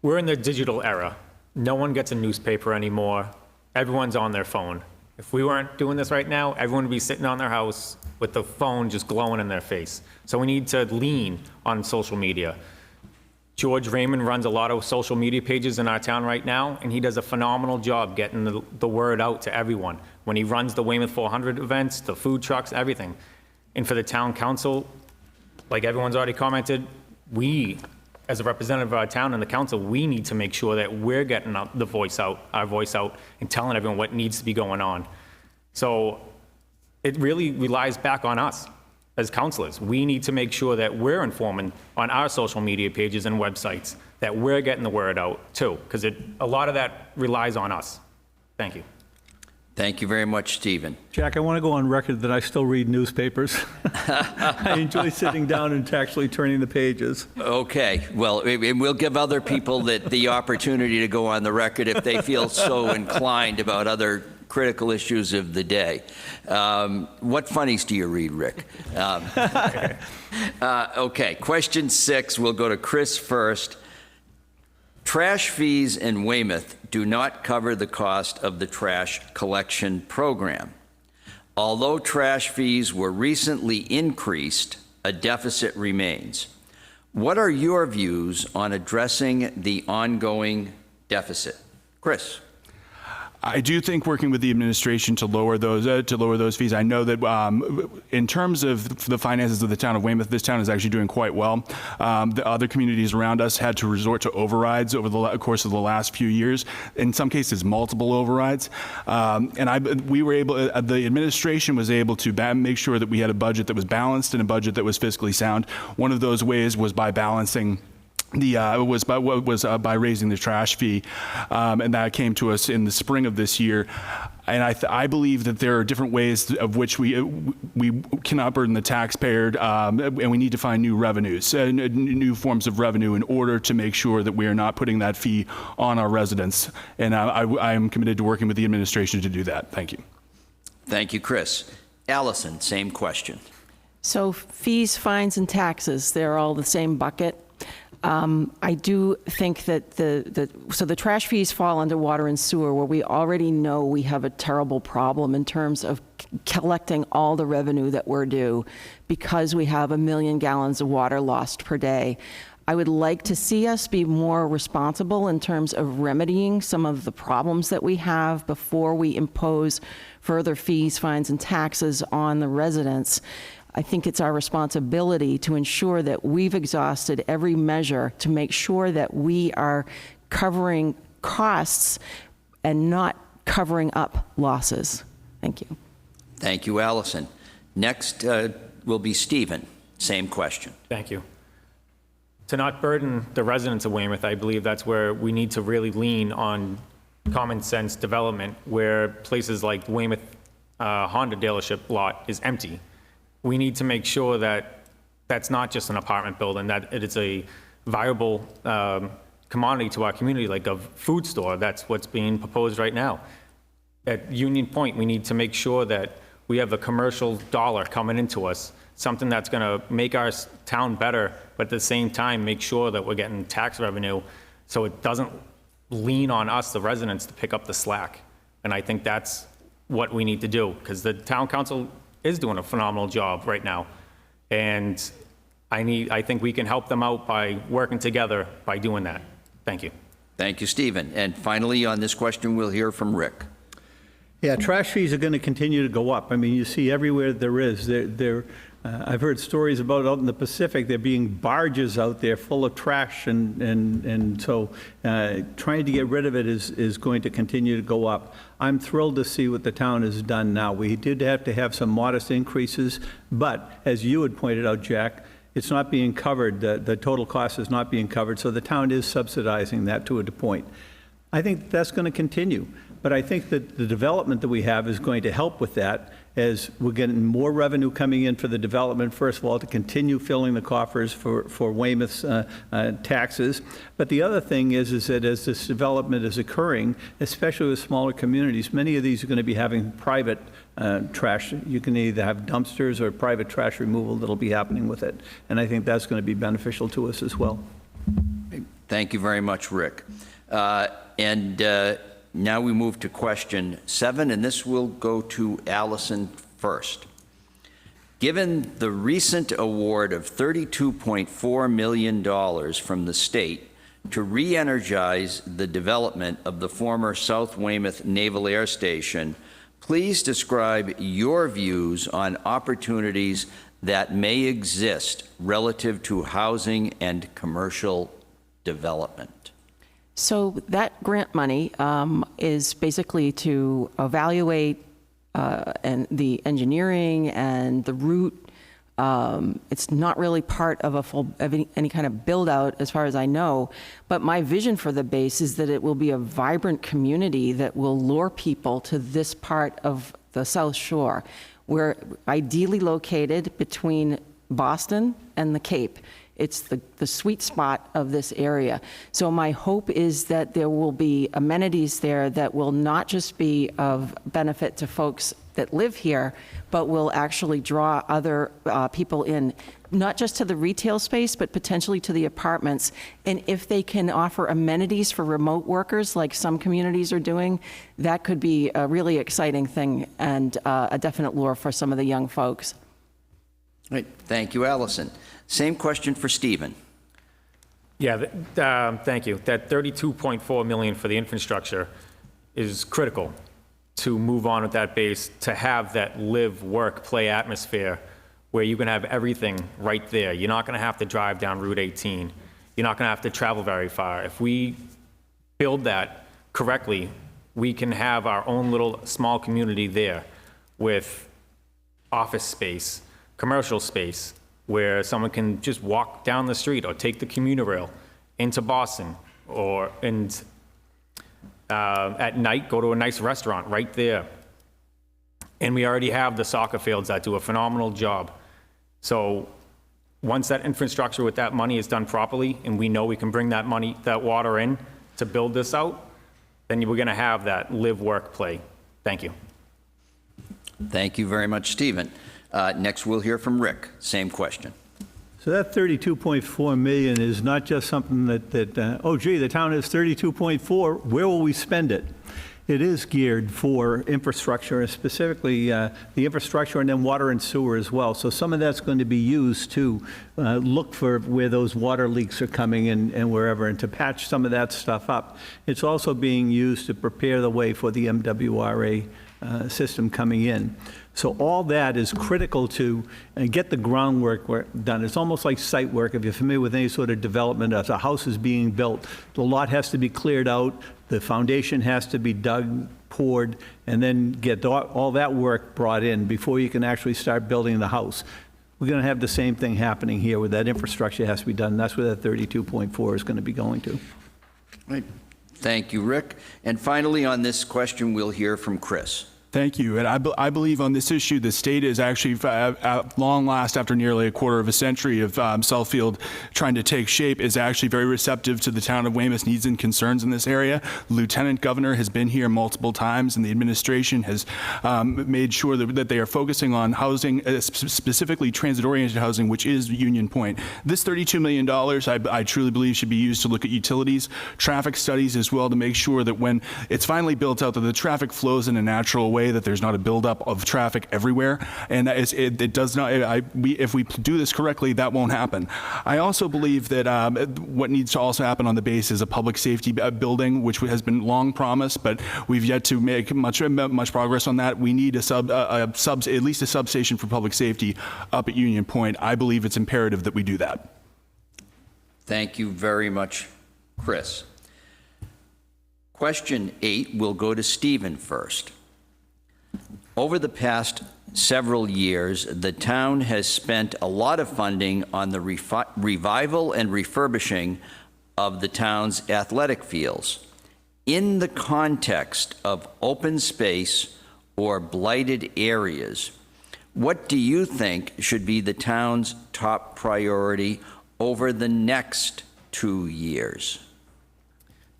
S4: We're in the digital era. No one gets a newspaper anymore. Everyone's on their phone. If we weren't doing this right now, everyone would be sitting on their house with the phone just glowing in their face. So we need to lean on social media. George Raymond runs a lot of social media pages in our town right now, and he does a phenomenal job getting the word out to everyone. When he runs the Weymouth 400 events, the food trucks, everything. And for the town council, like everyone's already commented, we, as a representative of our town and the council, we need to make sure that we're getting our voice out, and telling everyone what needs to be going on. So it really relies back on us as councilors. We need to make sure that we're informing on our social media pages and websites, that we're getting the word out too, because a lot of that relies on us. Thank you.
S2: Thank you very much, Stephen.
S3: Jack, I want to go on record that I still read newspapers. I enjoy sitting down and actually turning the pages.
S2: Okay, well, and we'll give other people the opportunity to go on the record if they feel so inclined about other critical issues of the day. What funnies do you read, Rick? Okay, question 6, we'll go to Chris first. Trash fees in Weymouth do not cover the cost of the trash collection program. Although trash fees were recently increased, a deficit remains. What are your views on addressing the ongoing deficit? Chris.
S5: I do think working with the administration to lower those fees. I know that in terms of the finances of the town of Weymouth, this town is actually doing quite well. The other communities around us had to resort to overrides over the course of the last few years. In some cases, multiple overrides, the administration was able to make sure that we had a budget that was balanced and a budget that was fiscally sound. One of those ways was by balancing by raising the trash fee, and that came to us in the spring of this year. And I believe that there are different ways of which we cannot burden the taxpayer, and we need to find new revenues, new forms of revenue in order to make sure that we are not putting that fee on our residents. And I am committed to working with the administration to do that. Thank you.
S2: Thank you, Chris. Allison, same question.
S6: So fees, fines, and taxes, they're all the same bucket. I do think that the trash fees fall under water and sewer, where we already know we have a terrible problem in terms of collecting all the revenue that we're due because we have 1 million gallons of water lost per day. I would like to see us be more responsible in terms of remedying some of the problems that we have before we impose further fees, fines, and taxes on the residents. I think it's our responsibility to ensure that we've exhausted every measure to make sure that we are covering costs and not covering up losses. Thank you.
S2: Thank you, Allison. Next will be Stephen. Same question.
S4: Thank you. To not burden the residents of Weymouth, I believe that's where we need to really lean on common sense development, where places like Weymouth Honda dealership lot is empty. We need to make sure that that's not just an apartment building, that it is a viable commodity to our community, like a food store. That's what's being proposed right now. At Union Point, we need to make sure that we have a commercial dollar coming into us, something that's going to make our town better, but at the same time, make sure that we're getting tax revenue so it doesn't lean on us, the residents, to pick up the slack. And I think that's what we need to do, because the town council is doing a phenomenal job right now. And I think we can help them out by working together by doing that. Thank you.
S2: Thank you, Stephen. And finally, on this question, we'll hear from Rick.
S3: Yeah, trash fees are going to continue to go up. I mean, you see everywhere there is. I've heard stories about out in the Pacific, there being barges out there full of trash, and so trying to get rid of it is going to continue to go up. I'm thrilled to see what the town has done now. We did have to have some modest increases, but as you had pointed out, Jack, it's not being covered. The total cost is not being covered, so the town is subsidizing that to a point. I think that's going to continue. But I think that the development that we have is going to help with that, as we're getting more revenue coming in for the development, first of all, to continue filling the coffers for Weymouth's taxes. But the other thing is that as this development is occurring, especially with smaller communities, many of these are going to be having private trash. You can either have dumpsters or private trash removal that'll be happening with it. And I think that's going to be beneficial to us as well.
S2: Thank you very much, Rick. Now we move to question 7, and this will go to Allison first. Given the recent award of $32.4 million from the state to re-energize the development of the former South Weymouth Naval Air Station, please describe your views on opportunities that may exist relative to housing and commercial development.
S6: So that grant money is basically to evaluate and the engineering and the route. It's not really part of any kind of build out as far as I know, but my vision for the base is that it will be a vibrant community that will lure people to this part of the South Shore. We're ideally located between Boston and the Cape. It's the sweet spot of this area. So my hope is that there will be amenities there that will not just be of benefit to folks that live here, but will actually draw other people in, not just to the retail space, but potentially to the apartments. And if they can offer amenities for remote workers, like some communities are doing, that could be a really exciting thing and a definite lure for some of the young folks.
S2: Right. Thank you, Allison. Same question for Stephen.
S4: Yeah, thank you. That $32.4 million for the infrastructure, is critical to move on with that base, to have that live, work, play atmosphere where you can have everything right there. You're not going to have to drive down Route 18. You're not going to have to travel very far. If we build that correctly, we can have our own little small community there with office space, commercial space, where someone can just walk down the street or take the commuter rail into Boston, or at night go to a nice restaurant right there. And we already have the soccer fields that do a phenomenal job. So once that infrastructure with that money is done properly, and we know we can bring that money, that water in to build this out, then we're going to have that live, work, play. Thank you.
S2: Thank you very much, Stephen. Next, we'll hear from Rick. Same question.
S3: So that 32.4 million is not just something that oh gee, the town has 32.4, where will we spend it? It is geared for infrastructure, and specifically the infrastructure and then water and sewer as well. So some of that's going to be used to look for where those water leaks are coming and wherever, and to patch some of that stuff up. It's also being used to prepare the way for the MWRA system coming in. So all that is critical to get the groundwork done. It's almost like site work. If you're familiar with any sort of development, as a house is being built, the lot has to be cleared out, the foundation has to be dug, poured, and then get all that work brought in before you can actually start building the house. We're going to have the same thing happening here, where that infrastructure has to be done. That's where that 32.4 is going to be going to.
S2: Right. Thank you, Rick. And finally, on this question, we'll hear from Chris.
S5: Thank you. And I believe on this issue, the state is actually, at long last, after nearly a quarter of a century of Southfield trying to take shape, is actually very receptive to the town of Weymouth's needs and concerns in this area. The Lieutenant Governor has been here multiple times, and the administration has made sure that they are focusing on housing, specifically transit-oriented housing, which is Union Point. This $32 million, I truly believe, should be used to look at utilities, traffic studies as well, to make sure that when it's finally built out, that the traffic flows in a natural way, that there's not a buildup of traffic everywhere, and that it does not. If we do this correctly, that won't happen. I also believe that what needs to also happen on the base is a public safety building, which has been long promised, but we've yet to make much progress on that. We need at least a substation for public safety up at Union Point. I believe it's imperative that we do that.
S2: Thank you very much, Chris. Question 8 will go to Stephen first. Over the past several years, the town has spent a lot of funding on the revival and refurbishing of the town's athletic fields. In the context of open space or blighted areas, what do you think should be the town's top priority over the next 2 years?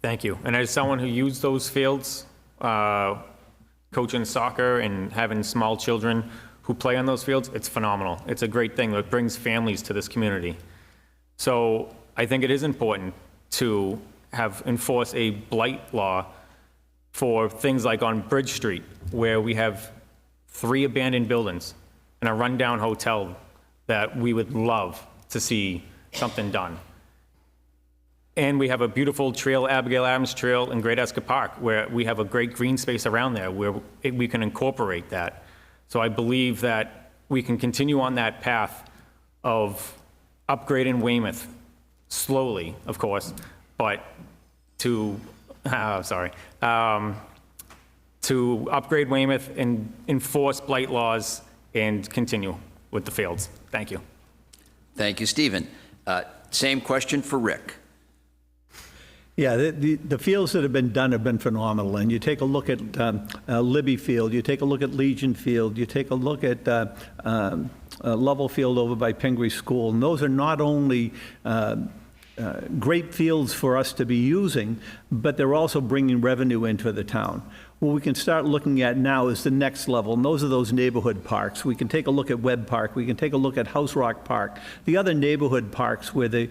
S4: Thank you. And as someone who used those fields, coaching soccer and having small children who play on those fields, it's phenomenal. It's a great thing that brings families to this community. So I think it is important to enforce a blight law for things like on Bridge Street, where we have 3 abandoned buildings and a rundown hotel that we would love to see something done. And we have a beautiful trail, Abigail Adams Trail in Great Esca Park, where we have a great green space around there where we can incorporate that. So I believe that we can continue on that path of upgrading Weymouth slowly, of course, but to upgrade Weymouth and enforce blight laws and continue with the fields. Thank you.
S2: Thank you, Stephen. Same question for Rick.
S3: Yeah, the fields that have been done have been phenomenal. And you take a look at Libby Field, you take a look at Legion Field, you take a look at Lovell Field over by Pingree School. And those are not only great fields for us to be using, but they're also bringing revenue into the town. What we can start looking at now is the next level, and those are those neighborhood parks. We can take a look at Webb Park. We can take a look at House Rock Park. The other neighborhood parks where the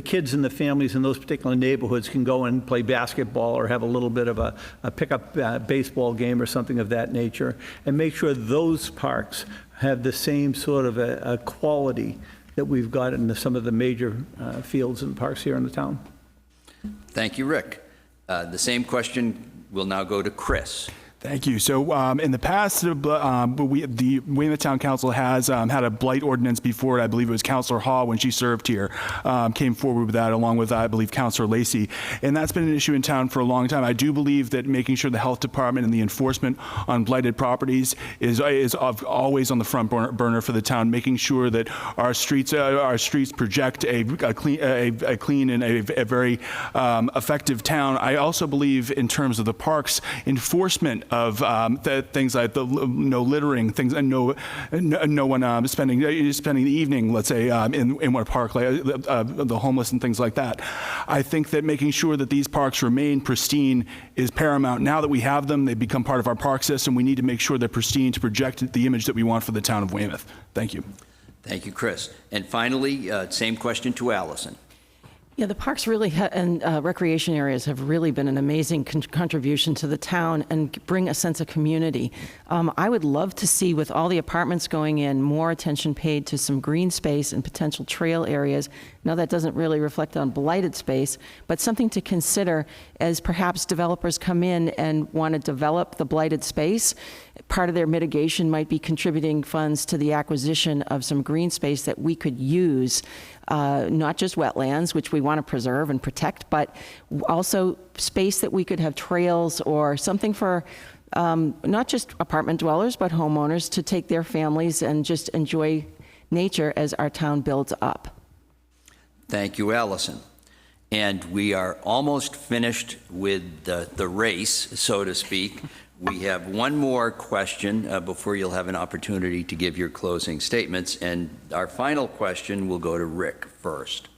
S3: kids and the families in those particular neighborhoods can go and play basketball or have a little bit of a pickup baseball game or something of that nature, and make sure those parks have the same sort of a quality that we've got in some of the major fields and parks here in the town.
S2: Thank you, Rick. The same question We'll now go to Chris.
S5: Thank you. So in the past, the Weymouth Town Council has had a blight ordinance before. I believe it was Councilor Hall when she served here, came forward with that along with, I believe, Councilor Lacey. And that's been an issue in town for a long time. I do believe that making sure the health department and the enforcement on blighted properties is always on the front burner for the town, making sure that our streets project a clean and a very effective town. I also believe in terms of the parks enforcement of things like no littering, things, and no one spending the evening, let's say, in one park, like the homeless and things like that. I think that making sure that these parks remain pristine is paramount. Now that we have them, they've become part of our park system. We need to make sure they're pristine to project the image that we want for the town of Weymouth. Thank you.
S2: Thank you, Chris. And finally, same question to Allison.
S6: Yeah, the parks really and recreation areas have really been an amazing contribution to the town and bring a sense of community. I would love to see, with all the apartments going in, more attention paid to some green space and potential trail areas. Now, that doesn't really reflect on blighted space, but something to consider as perhaps developers come in and want to develop the blighted space. Part of their mitigation might be contributing funds to the acquisition of some green space that we could use, not just wetlands, which we want to preserve and protect, but also space that we could have trails or something for not just apartment dwellers, but homeowners to take their families and just enjoy nature as our town builds up.
S2: Thank you, Allison. And we are almost finished with the race, so to speak. We have one more question before you'll have an opportunity to give your closing statements. And our final question will go to Rick first.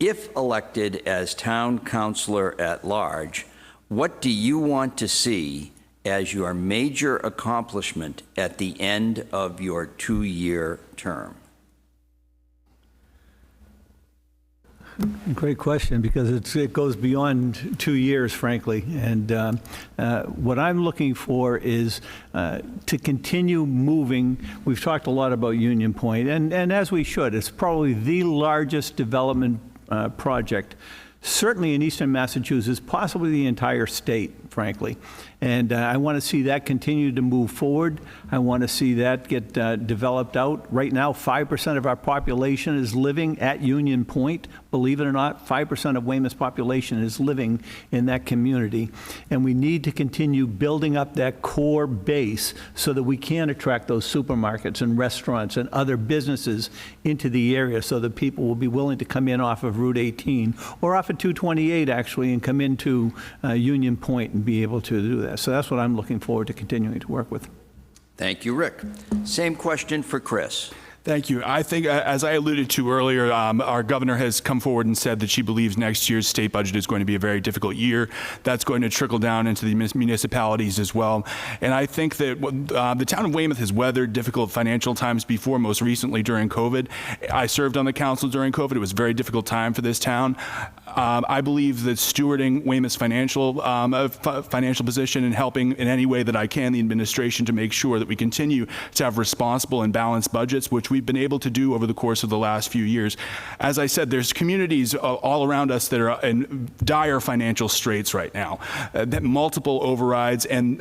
S2: If elected as town councilor at large, what do you want to see as your major accomplishment at the end of your 2-year term?
S3: Great question, because it goes beyond 2 years, frankly. And what I'm looking for is to continue moving. We've talked a lot about Union Point, and as we should. It's probably the largest development project, certainly in eastern Massachusetts, possibly the entire state, frankly. And I want to see that continue to move forward. I want to see that get developed out. Right now, 5% of our population is living at Union Point. Believe it or not, 5% of Weymouth's population is living in that community. And we need to continue building up that core base so that we can attract those supermarkets and restaurants and other businesses into the area so that people will be willing to come in off of Route 18 or off of 228, actually, and come into Union Point and be able to do that. So that's what I'm looking forward to continuing to work with.
S2: Thank you, Rick. Same question for Chris.
S5: Thank you. I think, as I alluded to earlier, our governor has come forward and said that she believes next year's state budget is going to be a very difficult year. That's going to trickle down into the municipalities as well. And I think that the town of Weymouth has weathered difficult financial times before, most recently during COVID. I served on the council during COVID. It was a very difficult time for this town. I believe that stewarding Weymouth's financial position and helping in any way that I can the administration to make sure that we continue to have responsible and balanced budgets, which we've been able to do over the course of the last few years. As I said, there's communities all around us that are in dire financial straits right now, multiple overrides, and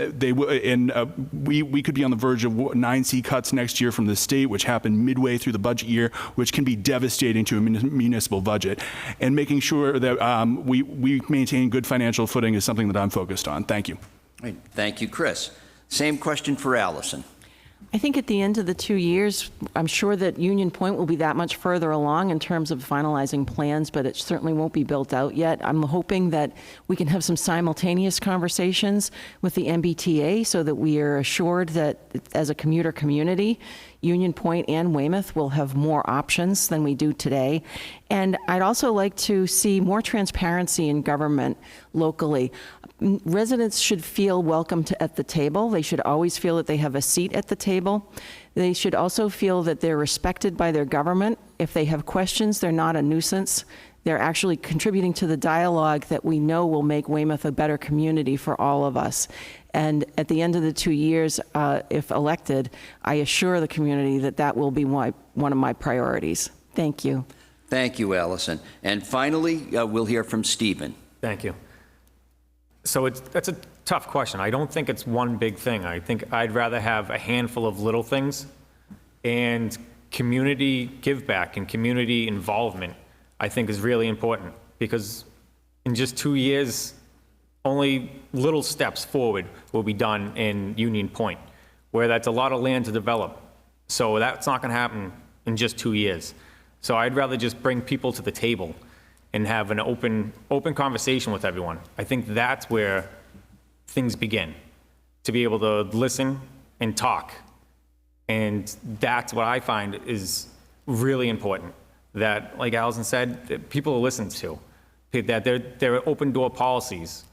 S5: we could be on the verge of 9C cuts next year from the state, which happened midway through the budget year, which can be devastating to a municipal budget. And making sure that we maintain good financial footing is something that I'm focused on. Thank you.
S2: Right. Thank you, Chris. Same question for Allison.
S6: I think at the end of the 2 years, I'm sure that Union Point will be that much further along in terms of finalizing plans, but it certainly won't be built out yet. I'm hoping that we can have some simultaneous conversations with the MBTA so that we are assured that as a commuter community, Union Point and Weymouth will have more options than we do today. And I'd also like to see more transparency in government locally. Residents should feel welcome at the table. They should always feel that they have a seat at the table. They should also feel that they're respected by their government. If they have questions, they're not a nuisance. They're actually contributing to the dialogue that we know will make Weymouth a better community for all of us. And at the end of the 2 years, if elected, I assure the community that that will be one of my priorities. Thank you.
S2: Thank you, Allison. And finally, we'll hear from Stephen.
S4: Thank you. So that's a tough question. I don't think it's one big thing. I think I'd rather have a handful of little things, and community give back and community involvement, I think, is really important, because in just 2 years, only little steps forward will be done in Union Point, where that's a lot of land to develop. So that's not going to happen in just 2 years. So I'd rather just bring people to the table and have an open conversation with everyone. I think that's where things begin, to be able to listen and talk. And that's what I find is really important, that, like Allison said, that people are listened to, that they're open door policies.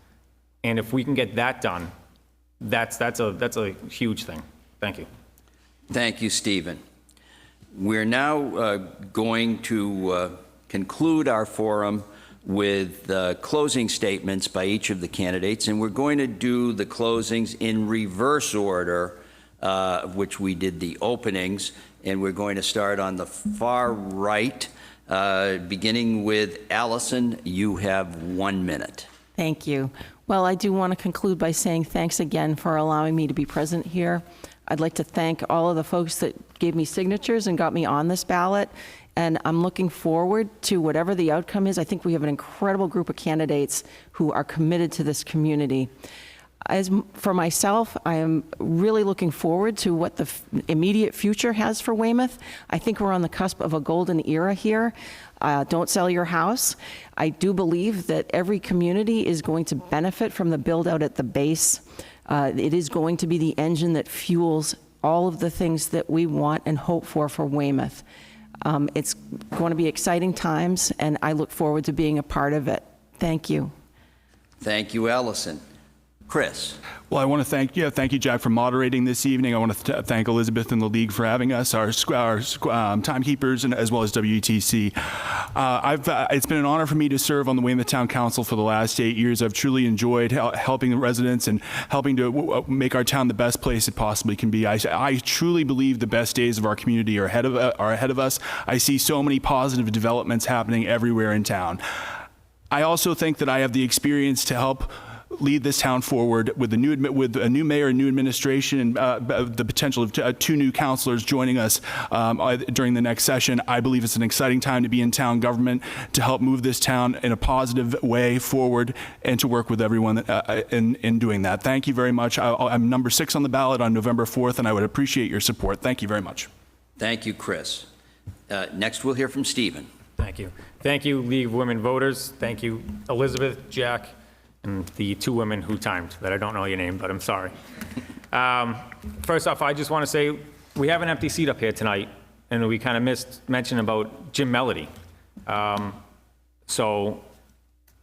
S4: And if we can get that done, that's a huge thing. Thank you.
S2: Thank you, Stephen. We're now going to conclude our forum with closing statements by each of the candidates, and we're going to do the closings in reverse order, of which we did the openings, and we're going to start on the far right, beginning with Allison. You have 1 minute.
S6: Thank you. Well, I do want to conclude by saying thanks again for allowing me to be present here. I'd like to thank all of the folks that gave me signatures and got me on this ballot, and I'm looking forward to whatever the outcome is. I think we have an incredible group of candidates who are committed to this community. As for myself, I am really looking forward to what the immediate future has for Weymouth. I think we're on the cusp of a golden era here. Don't sell your house. I do believe that every community is going to benefit from the build out at the base. It is going to be the engine that fuels all of the things that we want and hope for Weymouth. It's going to be exciting times, and I look forward to being a part of it. Thank you.
S2: Thank you, Allison. Chris.
S5: Well, I want to thank you, Jack, for moderating this evening. I want to thank Elizabeth and the League for having us, our timekeepers, and as well as WETC. It's been an honor for me to serve on the Weymouth Town Council for the last 8 years. I've truly enjoyed helping the residents and helping to make our town the best place it possibly can be. I truly believe the best days of our community are ahead of us. I see so many positive developments happening everywhere in town. I also think that I have the experience to help lead this town forward with a new mayor and new administration, and the potential of 2 new councilors joining us during the next session. I believe it's an exciting time to be in town government, to help move this town in a positive way forward, and to work with everyone in doing that. Thank you very much. I'm number 6 on the ballot on November 4th, and I would appreciate your support. Thank you very much.
S2: Thank you, Chris. Next, we'll hear from Stephen.
S4: Thank you. Thank you, League of Women Voters. Thank you, Elizabeth, Jack, and the 2 women who timed that I don't know your name, but I'm sorry. First off, I just want to say we have an empty seat up here tonight, and we kind of missed mention about Jim Melody. So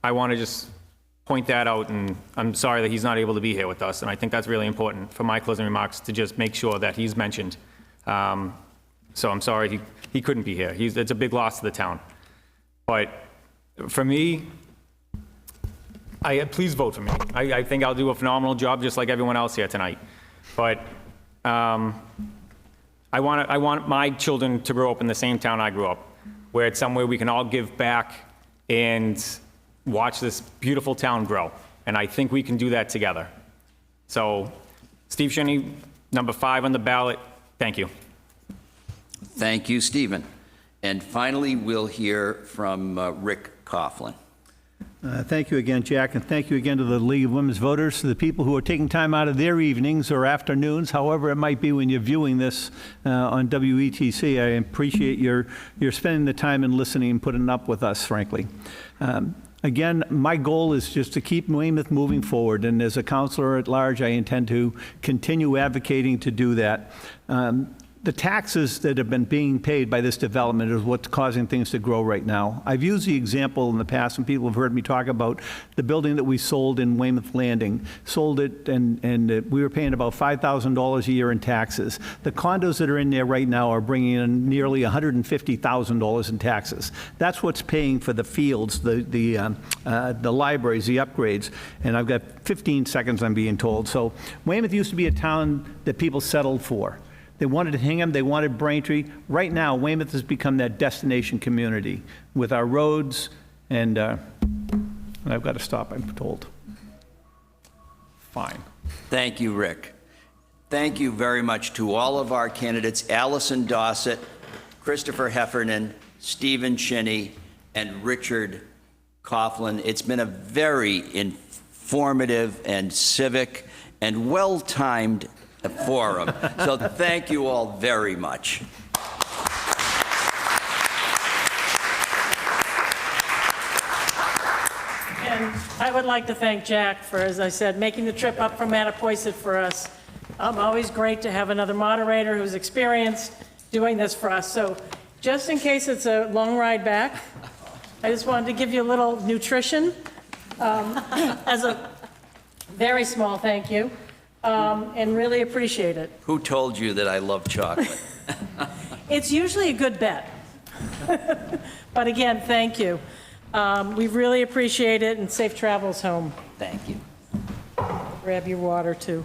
S4: I want to just point that out, and I'm sorry that he's not able to be here with us, and I think that's really important for my closing remarks to just make sure that he's mentioned. So I'm sorry he couldn't be here. It's a big loss to the town. But for me, please vote for me. I think I'll do a phenomenal job, just like everyone else here tonight. But I want my children to grow up in the same town I grew up, where it's somewhere we can all give back and watch this beautiful town grow. And I think we can do that together. So, Steve Shinnie, number 5 on the ballot. Thank you.
S2: Thank you, Stephen. And finally, we'll hear from Rick Coughlin.
S3: Thank you again, Jack, and thank you again to the League of Women's Voters, to the people who are taking time out of their evenings or afternoons, however it might be when you're viewing this on WETC. I appreciate your spending the time and listening and putting up with us, frankly. Again, my goal is just to keep Weymouth moving forward, and as a councilor at large, I intend to continue advocating to do that. The taxes that have been being paid by this development is what's causing things to grow right now. I've used the example in the past, and people have heard me talk about the building that we sold in Weymouth Landing. Sold it, and we were paying about $5,000 a year in taxes. The condos that are in there right now are bringing in nearly $150,000 in taxes. That's what's paying for the fields, the libraries, the upgrades. And I've got 15 seconds, I'm being told. So Weymouth used to be a town that people settled for. They wanted Hingham, they wanted Braintree. Right now, Weymouth has become that destination community with our roads, and I've got to stop, I'm told.
S4: fine.
S2: Thank you, Rick. Thank you very much to all of our candidates, Allison Dossett, Christopher Heffernan, Stephen Shinny, and Richard Coughlin. It's been a very informative and civic and well-timed forum. So thank you all very much.
S1: And I would like to thank Jack for, as I said, making the trip up from Mattapoisett for us. Always great to have another moderator who's experienced doing this for us. So just in case it's a long ride back, I just wanted to give you a little nutrition as a very small thank you, and really appreciate it.
S2: Who told you that I love chocolate?
S1: It's usually a good bet. But again, thank you. We really appreciate it, and safe travels home.
S2: Thank you.
S1: Grab your water, too.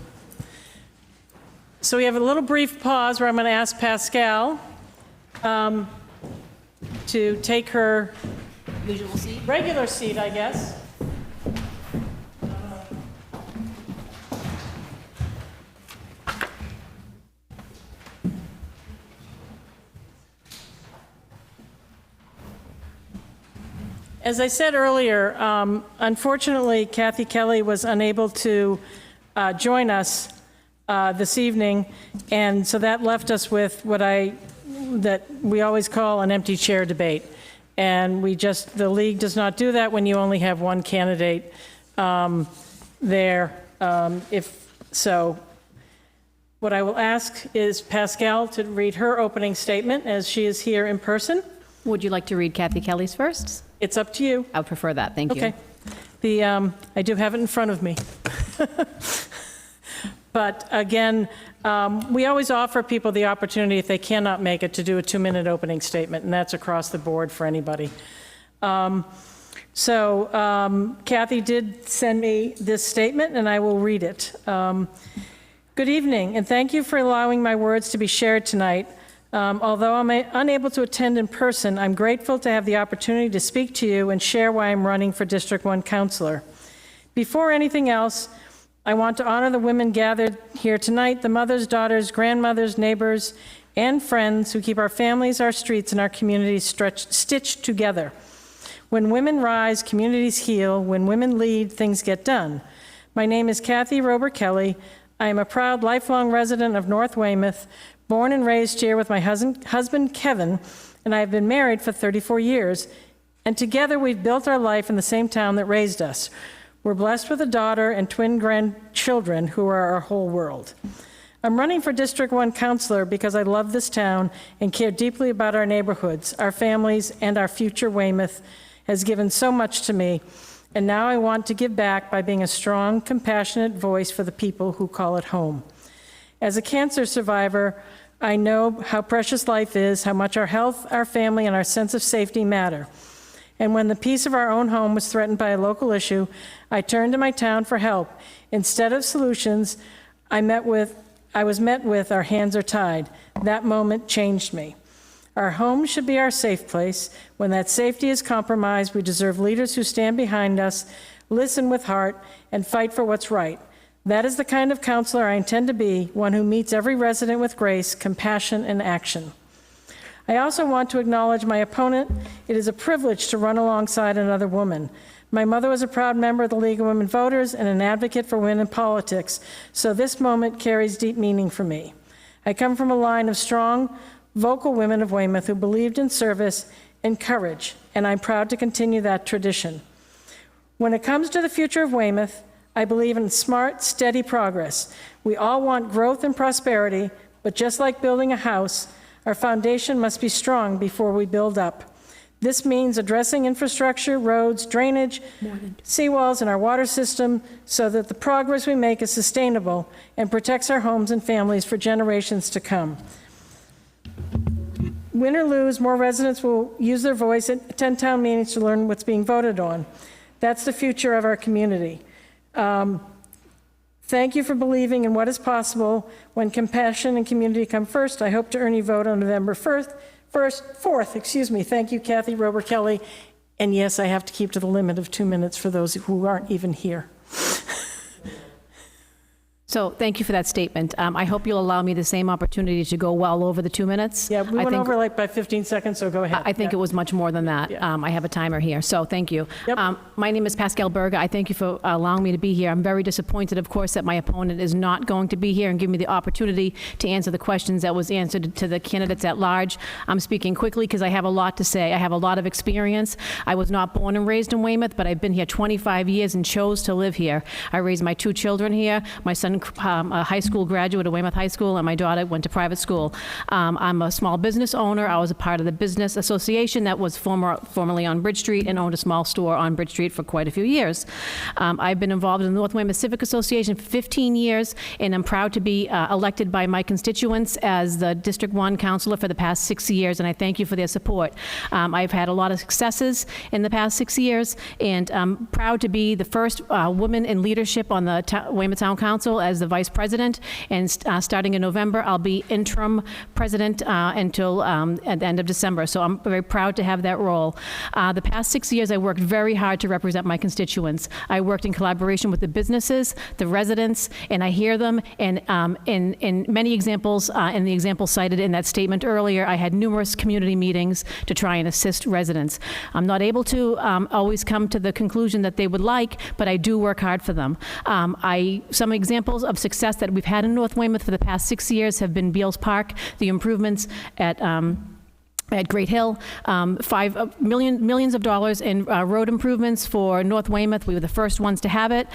S1: So we have a little brief pause where I'm going to ask Pascal to take her regular seat, I guess. As I said earlier, unfortunately, Kathy Kelly was unable to join us this evening, and so that left us with that we always call an empty chair debate. And the league does not do that when you only have one candidate there. What I will ask is Pascal to read her opening statement, as she is here in person.
S7: Would you like to read Kathy Kelly's first?
S1: It's up to you.
S7: I would prefer that, thank you.
S1: Okay. I do have it in front of me. But again, we always offer people the opportunity, if they cannot make it, to do a 2-minute opening statement, and that's across the board for anybody. Kathy did send me this statement, and I will read it. Good evening, and thank you for allowing my words to be shared tonight. Although I'm unable to attend in person, I'm grateful to have the opportunity to speak to you and share why I'm running for District 1 Councilor. Before anything else, I want to honor the women gathered here tonight, the mothers, daughters, grandmothers, neighbors, and friends who keep our families, our streets, and our communities stitched together. When women rise, communities heal. When women lead, things get done. My name is Kathy Rober Kelly. I am a proud lifelong resident of North Weymouth, born and raised here with my husband, Kevin, and I have been married for 34 years, and together we've built our life in the same town that raised us. We're blessed with a daughter and twin grandchildren who are our whole world. I'm running for District 1 Councilor because I love this town and care deeply about our neighborhoods, our families, and our future. Weymouth has given so much to me, and now I want to give back by being a strong, compassionate voice for the people who call it home. As a cancer survivor, I know how precious life is, how much our health, our family, and our sense of safety matter. And when the peace of our own home was threatened by a local issue, I turned to my town for help. Instead of solutions, I was met with our hands are tied. That moment changed me. Our home should be our safe place. When that safety is compromised, we deserve leaders who stand behind us, listen with heart, and fight for what's right. That is the kind of counselor I intend to be, one who meets every resident with grace, compassion, and action. I also want to acknowledge my opponent. It is a privilege to run alongside another woman. My mother was a proud member of the League of Women Voters and an advocate for women in politics, so this moment carries deep meaning for me. I come from a line of strong, vocal women of Weymouth who believed in service and courage, and I'm proud to continue that tradition. When it comes to the future of Weymouth, I believe in smart, steady progress. We all want growth and prosperity, but just like building a house, our foundation must be strong before we build up. This means addressing infrastructure, roads, drainage, seawalls, and our water system so that the progress we make is sustainable and protects our homes and families for generations to come. Win or lose, more residents will use their voice at attend town meetings to learn what's being voted on. That's the future of our community. Thank you for believing in what is possible when compassion and community come first. I hope to earn your vote on November 4th. Thank you, Kathy Rober Kelly. And yes, I have to keep to the limit of 2 minutes for those who aren't even here.
S7: So thank you for that statement. I hope you'll allow me the same opportunity to go well over the 2 minutes.
S1: Yeah, we
S7: I
S1: went
S7: think-
S1: over like by 15 seconds, so go ahead.
S7: I think it was much more than that.
S1: Yeah.
S7: I have a timer here, so thank you.
S1: Yep.
S7: My name is Pascal Berger. I thank you for allowing me to be here. I'm very disappointed, of course, that my opponent is not going to be here and give me the opportunity to answer the questions that was answered to the candidates at large. I'm speaking quickly because I have a lot to say. I have a lot of experience. I was not born and raised in Weymouth, but I've been here 25 years and chose to live here. I raised my 2 children here. My son, a high school graduate of Weymouth High School, and my daughter went to private school. I'm a small business owner. I was a part of the business association that was formerly on Bridge Street and owned a small store on Bridge Street for quite a few years. I've been involved in the North Weymouth Civic Association for 15 years, and I'm proud to be elected by my constituents as the District 1 councilor for the past 6 years, and I thank you for their support. I've had a lot of successes in the past 6 years, and I'm proud to be the first woman in leadership on the Weymouth Town Council as the vice president, and starting in November, I'll be interim president until at the end of December, so I'm very proud to have that role. The past 6 years, I worked very hard to represent my constituents. I worked in collaboration with the businesses, the residents, and I hear them, and in many examples, in the example cited in that statement earlier, I had numerous community meetings to try and assist residents. I'm not able to always come to the conclusion that they would like, but I do work hard for them. Some examples of success that we've had in North Weymouth for the past 6 years have been Beals Park, the improvements at Great Hill, millions of dollars in road improvements for North Weymouth. We were the first ones to have it.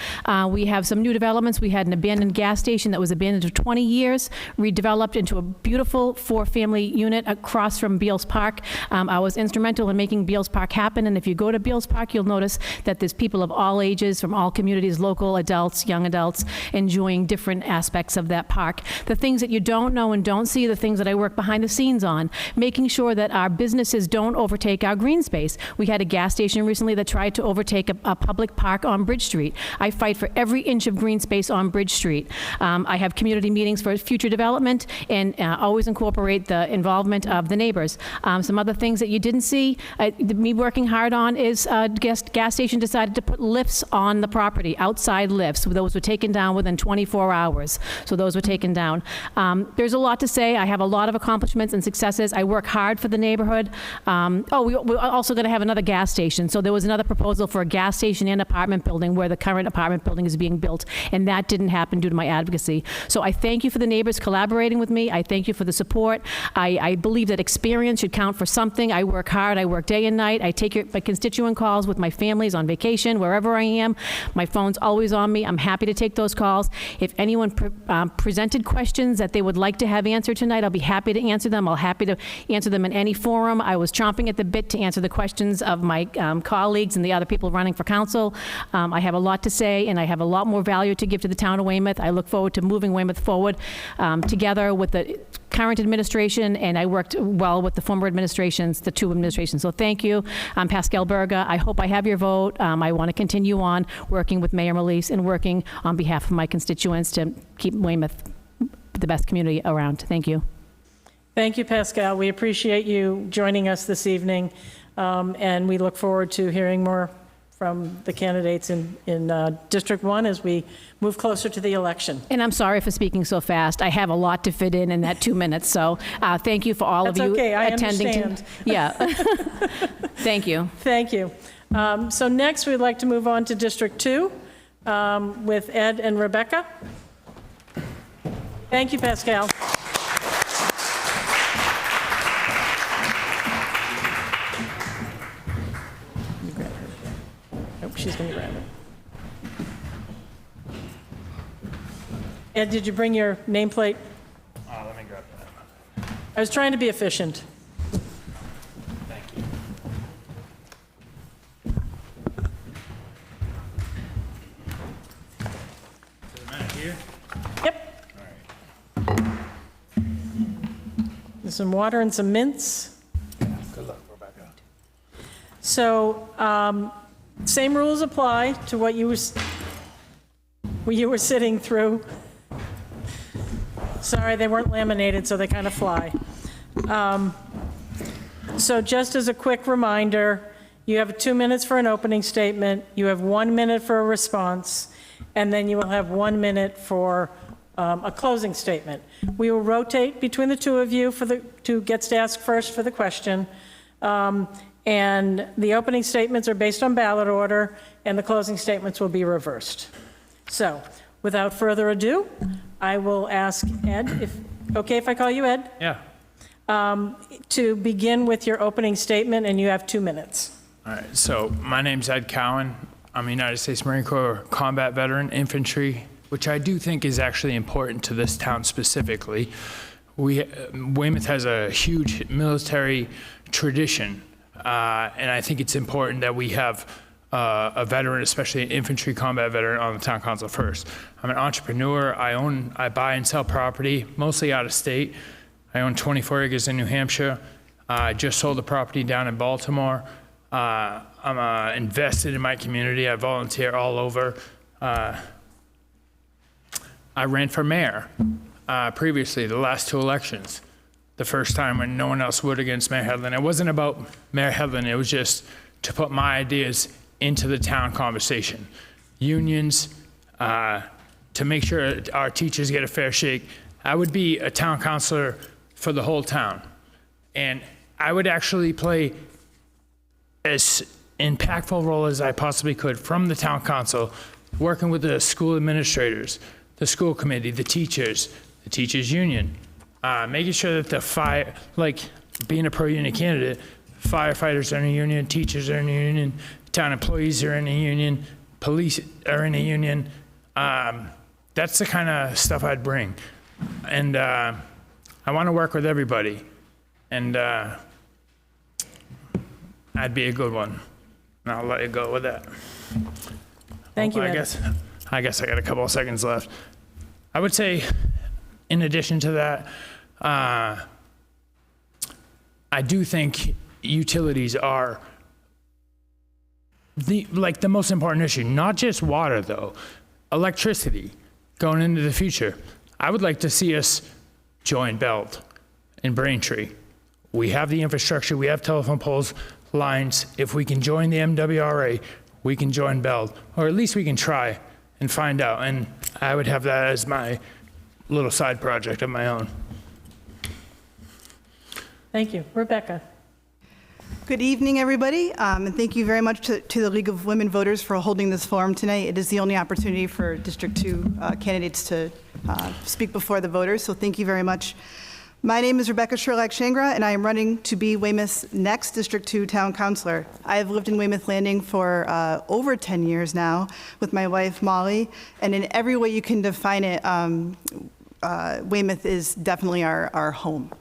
S7: We have some new developments. We had an abandoned gas station that was abandoned for 20 years, redeveloped into a beautiful 4-family unit across from Beals Park. I was instrumental in making Beals Park happen, and if you go to Beals Park, you'll notice that there's people of all ages, from all communities, local adults, young adults, enjoying different aspects of that park. The things that you don't know and don't see, the things that I work behind the scenes on, making sure that our businesses don't overtake our green space. We had a gas station recently that tried to overtake a public park on Bridge Street. I fight for every inch of green space on Bridge Street. I have community meetings for future development and always incorporate the involvement of the neighbors. Some other things that you didn't see, me working hard on is gas station decided to put lifts on the property, outside lifts. Those were taken down within 24 hours. So those were taken down. There's a lot to say. I have a lot of accomplishments and successes. I work hard for the neighborhood. We're also going to have another gas station. So there was another proposal for a gas station and apartment building where the current apartment building is being built, and that didn't happen due to my advocacy. So I thank you for the neighbors collaborating with me. I thank you for the support. I believe that experience should count for something. I work hard. I work day and night. I take my constituent calls with my families on vacation, wherever I am. My phone's always on me. I'm happy to take those calls. If anyone presented questions that they would like to have answered tonight, I'll be happy to answer them. I'll happy to answer them in any forum. I was chomping at the bit to answer the questions of my colleagues and the other people running for council. I have a lot to say, and I have a lot more value to give to the town of Weymouth. I look forward to moving Weymouth forward together with the current administration, and I worked well with the former administrations, the 2 administrations. So thank you. I'm Pascal Berger. I hope I have your vote. I want to continue on working with Mayor Melise and working on behalf of my constituents to keep Weymouth the best community around. Thank you.
S1: Thank you, Pascal. We appreciate you joining us this evening, and we look forward to hearing more from the candidates in District 1 as we move closer to the election.
S7: And I'm sorry for speaking so fast. I have a lot to fit in that 2 minutes. So thank you for all
S1: That's
S7: of you
S1: okay, I
S7: attending.
S1: understand.
S7: Yeah. Thank you.
S1: Thank you. So next, we'd like to move on to District 2 with Ed and Rebecca. Thank you, Pascal. She's going to grab it. Ed, did you bring your nameplate?
S8: Let me grab that.
S1: I was trying to be efficient.
S8: Thank you. Is it a minute here?
S1: Yep.
S8: All right.
S1: There's some water and some mints.
S8: Good luck, Rebecca.
S1: So, same rules apply to what you were sitting through. Sorry, they weren't laminated, so they kind of fly. So just as a quick reminder, you have 2 minutes for an opening statement, you have 1 minute for a response, and then you will have 1 minute for a closing statement. We will rotate between the two of you who gets to ask first for the question. And the opening statements are based on ballot order, and the closing statements will be reversed. So, without further ado, I will ask Ed, okay if I call you Ed?
S8: Yeah.
S1: To begin with your opening statement, and you have 2 minutes.
S8: All right, so my name's Ed Cowan. I'm a United States Marine Corps combat veteran, infantry, which I do think is actually important to this town specifically. Weymouth has a huge military tradition, and I think it's important that we have a veteran, especially an infantry combat veteran, on the town council first. I'm an entrepreneur. I buy and sell property, mostly out of state. I own 24 acres in New Hampshire. I just sold a property down in Baltimore. I'm invested in my community. I volunteer all over. I ran for mayor previously, the last 2 elections. The first time when no one else would against Mayor Hedlund. It wasn't about Mayor Hedlund. It was just to put my ideas into the town conversation. Unions, to make sure our teachers get a fair shake. I would be a town councilor for the whole town. And I would actually play as impactful role as I possibly could from the town council, working with the school administrators, the school committee, the teachers union, making sure that being a pro-union candidate, firefighters are in a union, teachers are in a union, town employees are in a union, police are in a union. That's the kind of stuff I'd bring. And I want to work with everybody. And I'd be a good one. And I'll let you go with that.
S1: Thank you, Ed.
S8: I guess I got a couple of seconds left. I would say, in addition to that, I do think utilities are the most important issue. Not just water, though. Electricity going into the future. I would like to see us join Belt and Braintree. We have the infrastructure, we have telephone poles, lines. If we can join the MWRA, we can join Belt, or at least we can try and find out. And I would have that as my little side project of my own.
S1: Thank you. Rebecca.
S9: Good evening, everybody, and thank you very much to the League of Women Voters for holding this forum tonight. It is the only opportunity for District 2 candidates to speak before the voters, so thank you very much. My name is Rebecca Sherlock-Shangra, and I am running to be Weymouth's next District 2 Town Councilor. I have lived in Weymouth Landing for over 10 years now with my wife, Molly, and in every way you can define it, Weymouth is definitely our home.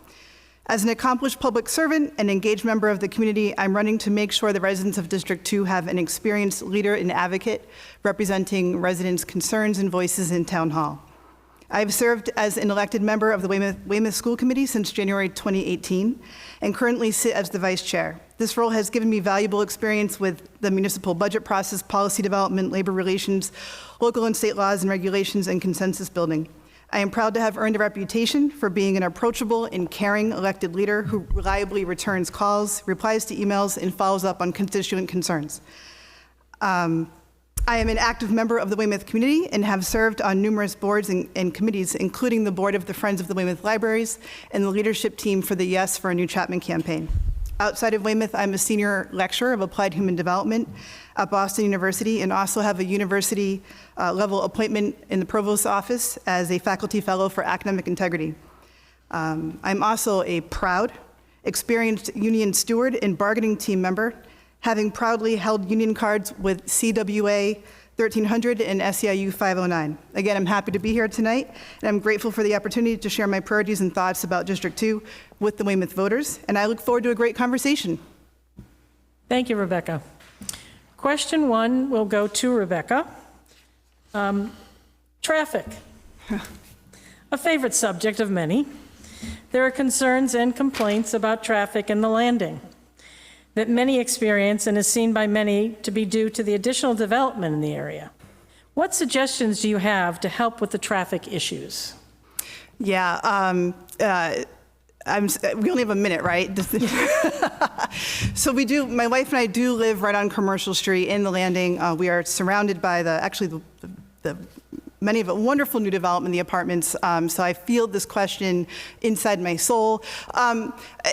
S9: As an accomplished public servant and engaged member of the community, I'm running to make sure the residents of District 2 have an experienced leader and advocate representing residents' concerns and voices in Town Hall. I've served as an elected member of the Weymouth School Committee since January 2018 and currently sit as the vice chair. This role has given me valuable experience with the municipal budget process, policy development, labor relations, local and state laws and regulations, and consensus building. I am proud to have earned a reputation for being an approachable and caring elected leader who reliably returns calls, replies to emails, and follows up on constituent concerns. I am an active member of the Weymouth community and have served on numerous boards and committees, including the board of the Friends of the Weymouth Libraries and the leadership team for the Yes for a New Chapman campaign. Outside of Weymouth, I'm a senior lecturer of applied human development at Boston University and also have a university level appointment in the provost's office as a faculty fellow for academic integrity. I'm also a proud, experienced union steward and bargaining team member, having proudly held union cards with CWA 1300 and SEIU 509. Again, I'm happy to be here tonight, and I'm grateful for the opportunity to share my priorities and thoughts about District 2 with the Weymouth voters, and I look forward to a great conversation.
S1: Thank you, Rebecca. Question 1 will go to Rebecca. Traffic, a favorite subject of many. There are concerns and complaints about traffic in the landing that many experience and is seen by many to be due to the additional development in the area. What suggestions do you have to help with the traffic issues?
S9: Yeah, we only have a minute, right? So we do, my wife and I do live right on Commercial Street in the landing. We are surrounded by the many of it wonderful new development in the apartments, so I feel this question inside my soul.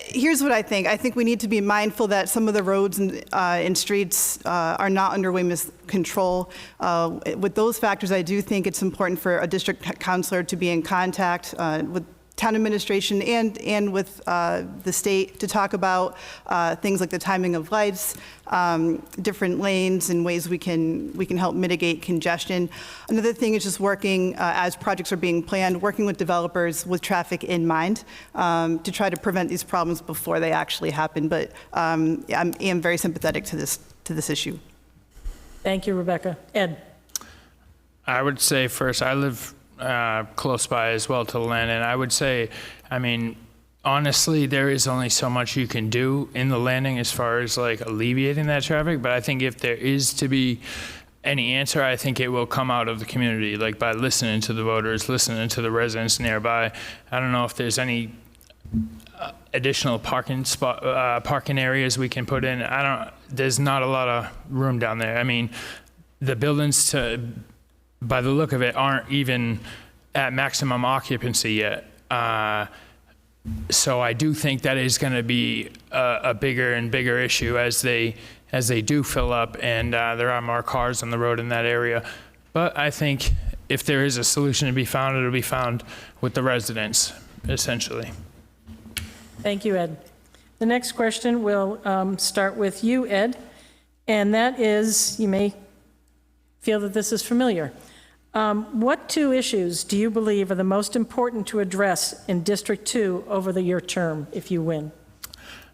S9: Here's what I think. I think we need to be mindful that some of the roads and streets are not under Weymouth's control. With those factors, I do think it's important for a district councilor to be in contact with town administration and with the state to talk about things like the timing of lights, different lanes, and ways we can help mitigate congestion. Another thing is just working as projects are being planned, working with developers with traffic in mind to try to prevent these problems before they actually happen. But I am very sympathetic to this issue.
S1: Thank you, Rebecca. Ed?
S8: I would say first, I live close by as well to the land, and I would say, I mean, honestly, there is only so much you can do in the landing as far as like alleviating that traffic, but I think if there is to be any answer, I think it will come out of the community, like by listening to the voters, listening to the residents nearby. I don't know if there's any additional parking areas we can put in. There's not a lot of room down there. I mean, the buildings by the look of it, aren't even at maximum occupancy yet. So I do think that is going to be a bigger and bigger issue as they do fill up and there are more cars on the road in that area. But I think if there is a solution to be found, it'll be found with the residents, essentially.
S1: Thank you, Ed. The next question will start with you, Ed, and that is, you may feel that this is familiar. What two issues do you believe are the most important to address in District 2 over your term if you win?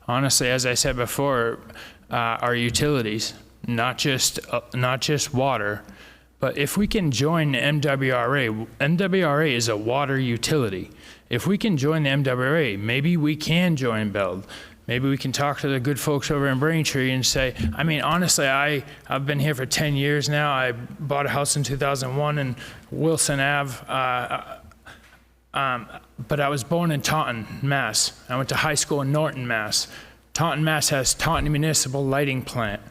S8: Honestly, as I said before, our utilities, not just water, but if we can join the MWRA is a water utility. If we can join the MWRA, maybe we can join BELD. Maybe we can talk to the good folks over in Braintree and say, I mean, honestly, I've been here for 10 years now. I bought a house in 2001 in Wilson Ave, but I was born in Taunton, Mass. I went to high school in Norton, Mass. Taunton, Mass has Taunton Municipal Lighting Plant.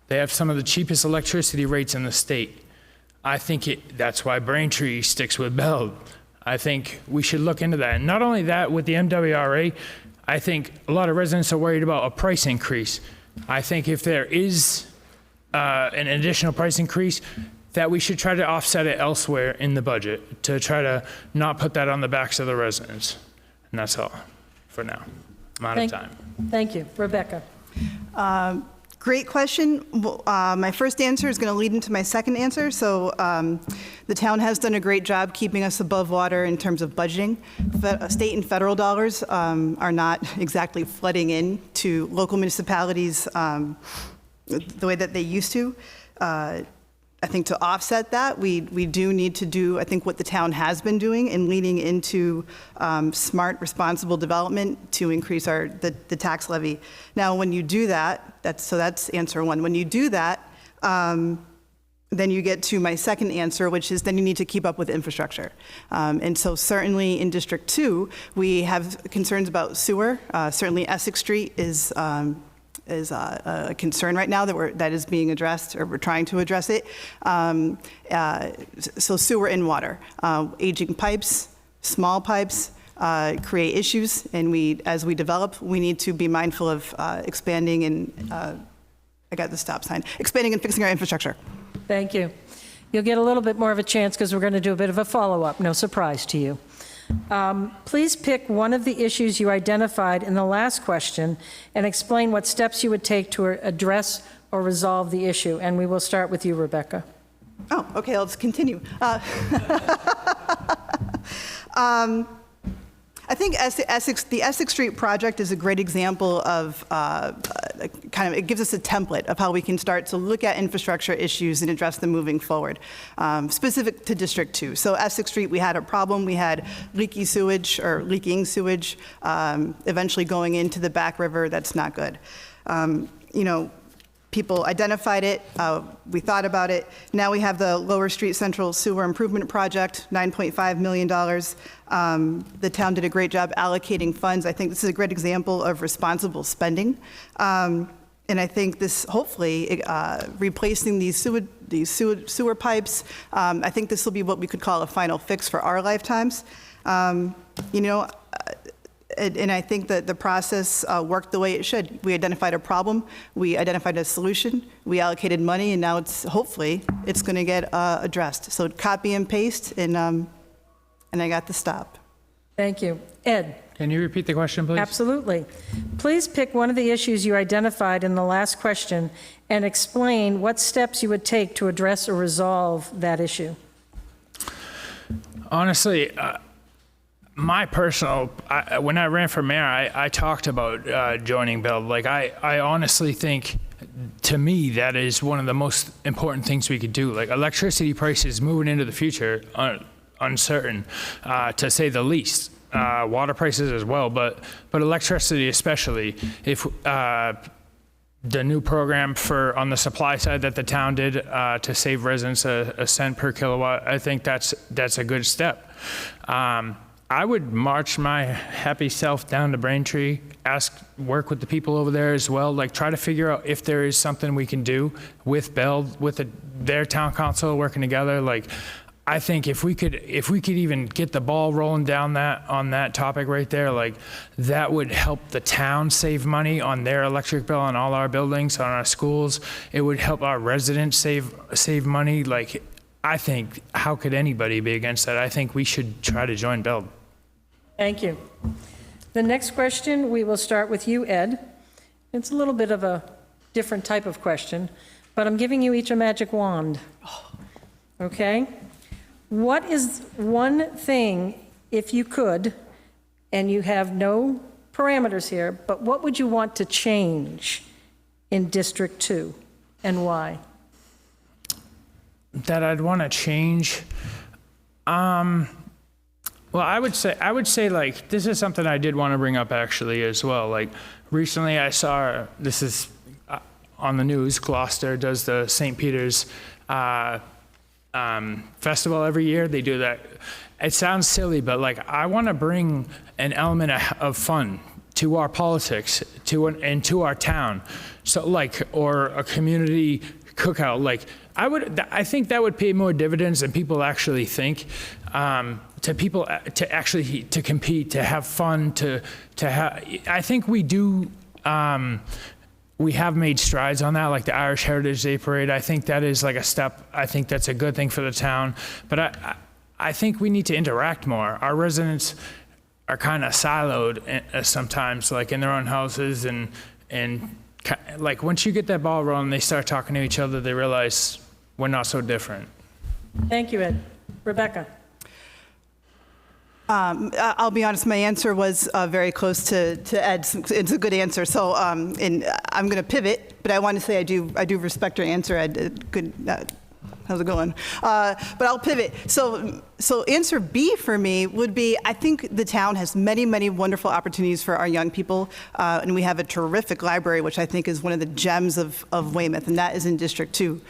S8: They have some of the cheapest electricity rates in the state. I think that's why Braintree sticks with BELD. I think we should look into that. And not only that, with the MWRA, I think a lot of residents are worried about a price increase. I think if there is an additional price increase, that we should try to offset it elsewhere in the budget to try to not put that on the backs of the residents. And that's all for now. I'm out of time.
S1: Thank you. Rebecca?
S9: Great question. My first answer is going to lead into my second answer. So the town has done a great job keeping us above water in terms of budgeting. State and federal dollars are not exactly flooding in to local municipalities the way that they used to. I think to offset that, we do need to do, I think, what the town has been doing in leading into smart, responsible development to increase the tax levy. Now, when you do that, that's answer one. When you do that, then you get to my second answer, which is then you need to keep up with infrastructure. And so certainly in District 2, we have concerns about sewer. Certainly Essex Street is a concern right now that is being addressed, or we're trying to address it. So sewer and water, aging pipes, small pipes create issues, and as we develop, we need to be mindful of expanding and I got the stop sign, expanding and fixing our infrastructure.
S1: Thank you. You'll get a little bit more of a chance because we're going to do a bit of a follow-up. No surprise to you. Please pick one of the issues you identified in the last question and explain what steps you would take to address or resolve the issue. And we will start with you, Rebecca.
S9: Oh, okay, I'll just continue. I think the Essex Street project is a great example of it gives us a template of how we can start to look at infrastructure issues and address them moving forward, specific to District 2. So Essex Street, we had a problem. We had leaking sewage, eventually going into the back river. That's not good. People identified it, we thought about it. Now we have the Lower Street Central Sewer Improvement Project, $9.5 million. The town did a great job allocating funds. I think this is a great example of responsible spending. And I think this, hopefully, replacing these sewer pipes, I think this will be what we could call a final fix for our lifetimes. You know, and I think that the process worked the way it should. We identified a problem, we identified a solution, we allocated money, and now hopefully it's going to get addressed. So copy and paste, and I got the stop.
S1: Thank you. Ed?
S8: Can you repeat the question, please?
S1: Absolutely. Please pick one of the issues you identified in the last question and explain what steps you would take to address or resolve that issue.
S8: Honestly, my personal, when I ran for mayor, I talked about joining BELD. Like, I honestly think, to me, that is one of the most important things we could do. Like, electricity prices moving into the future are uncertain, to say the least. Water prices as well, but electricity especially. If the new program on the supply side that the town did to save residents a cent per kilowatt, I think that's a good step. I would march my happy self down to Braintree, work with the people over there as well, like try to figure out if there is something we can do with BELD, with their town council working together. Like, I think if we could even get the ball rolling down on that topic right there, like, that would help the town save money on their electric bill on all our buildings, on our schools. It would help our residents save money. Like, I think, how could anybody be against that? I think we should try to join BELD.
S1: Thank you. The next question, we will start with you, Ed. It's a little bit of a different type of question, but I'm giving you each a magic wand. Okay? What is one thing, if you could, and you have no parameters here, but what would you want to change in District 2, and why?
S8: That I'd want to change? Well, I would say, like, this is something I did want to bring up actually as well. Like, recently I saw, this is on the news, Gloucester does the St. Peter's festival every year. They do that. It sounds silly, but like, I want to bring an element of fun to our politics, and to our town. So, like, or a community cookout. Like, I think that would pay more dividends than people actually think. To people to actually to compete, to have fun, to have. I think we do. We have made strides on that, like the Irish Heritage Day Parade. I think that is like a step. I think that's a good thing for the town. But I think we need to interact more. Our residents are kind of siloed sometimes, like in their own houses, and like once you get that ball rolling, they start talking to each other. They realize we're not so different.
S1: Thank you, Ed. Rebecca?
S9: I'll be honest, my answer was very close to Ed's. It's a good answer. So, and I'm going to pivot, but I want to say I do respect your answer, Ed. Good. How's it going? But I'll pivot. So answer B for me would be, I think the town has many, many wonderful opportunities for our young people, and we have a terrific library, which I think is one of the gems of Weymouth, and that is in District 2.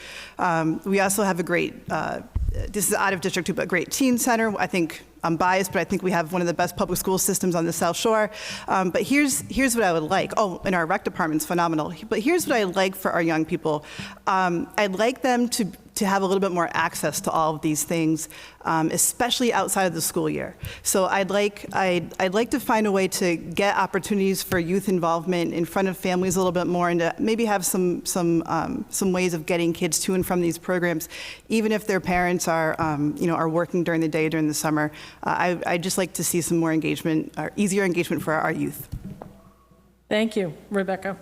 S9: We also have a great, this is out of District 2, but a great teen center. I think I'm biased, but I think we have one of the best public school systems on the South Shore. But here's what I would like. Oh, and our rec department's phenomenal. But here's what I like for our young people. I'd like them to have a little bit more access to all of these things, especially outside of the school year. So I'd like to find a way to get opportunities for youth involvement in front of families a little bit more, and to maybe have some ways of getting kids to and from these programs, even if their parents are working during the day during the summer. I'd just like to see some more engagement, or easier engagement for our youth.
S1: Thank you, Rebecca.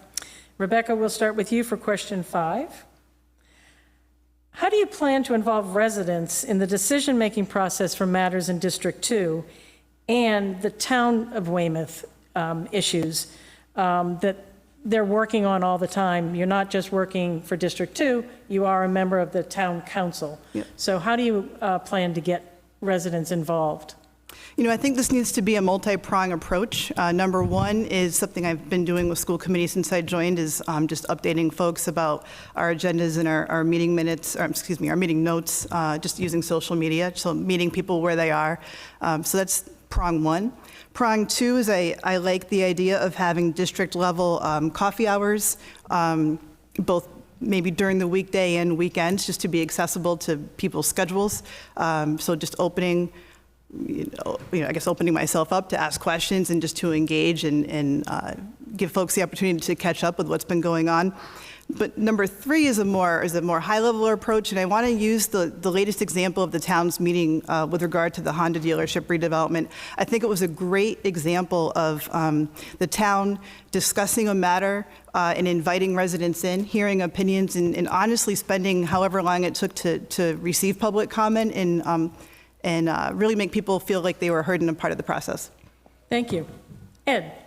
S1: Rebecca, we'll start with you for question 5. How do you plan to involve residents in the decision-making process for matters in District 2 and the town of Weymouth issues that they're working on all the time? You're not just working for District 2, you are a member of the town council.
S9: Yep.
S1: So how do you plan to get residents involved?
S9: You know, I think this needs to be a multi-pronged approach. Number one is something I've been doing with school committee since I joined, is just updating folks about our agendas and our meeting minutes, or our meeting notes, just using social media, so meeting people where they are. So that's prong one. Prong two is I like the idea of having district-level coffee hours, both maybe during the weekday and weekends, just to be accessible to people's schedules. So just opening, I guess opening myself up to ask questions and just to engage and give folks the opportunity to catch up with what's been going on. But number three is a more high-level approach, and I want to use the latest example of the town's meeting with regard to the Honda dealership redevelopment. I think it was a great example of the town discussing a matter and inviting residents in, hearing opinions, and honestly spending however long it took to receive public comment and really make people feel like they were heard and a part of the process.
S1: Thank you. Ed?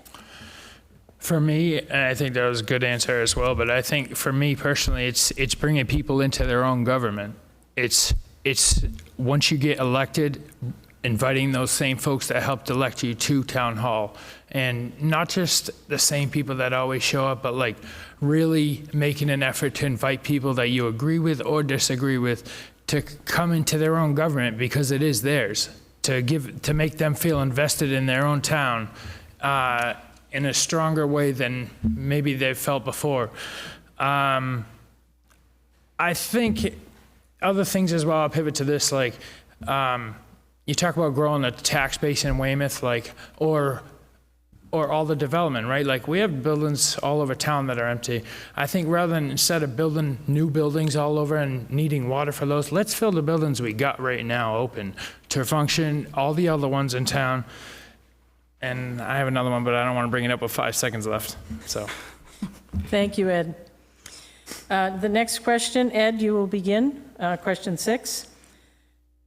S8: For me, and I think that was a good answer as well, but I think for me personally, it's bringing people into their own government. It's once you get elected, inviting those same folks that helped elect you to town hall, and not just the same people that always show up, but like really making an effort to invite people that you agree with or disagree with to come into their own government because it is theirs, to make them feel invested in their own town. In a stronger way than maybe they've felt before. I think other things as well, I'll pivot to this, like you talk about growing the tax base in Weymouth, like, or all the development, right? Like we have buildings all over town that are empty. I think rather than instead of building new buildings all over and needing water for those, let's fill the buildings we got right now open to function all the other ones in town. And I have another one, but I don't want to bring it up with 5 seconds left, so.
S1: Thank you, Ed. The next question, Ed, you will begin. Question 6.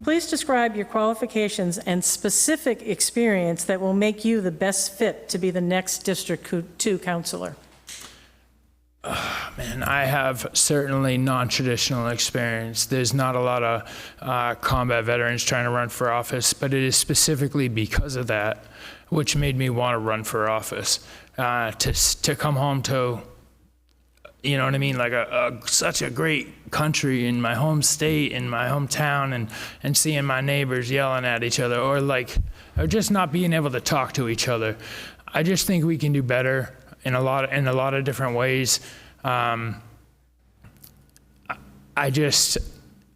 S1: Please describe your qualifications and specific experience that will make you the best fit to be the next District 2 councilor.
S8: Man, I have certainly non-traditional experience. There's not a lot of combat veterans trying to run for office, but it is specifically because of that which made me want to run for office, to come home to, you know what I mean, like such a great country in my home state, in my hometown, and seeing my neighbors yelling at each other, or just not being able to talk to each other. I just think we can do better in a lot of different ways.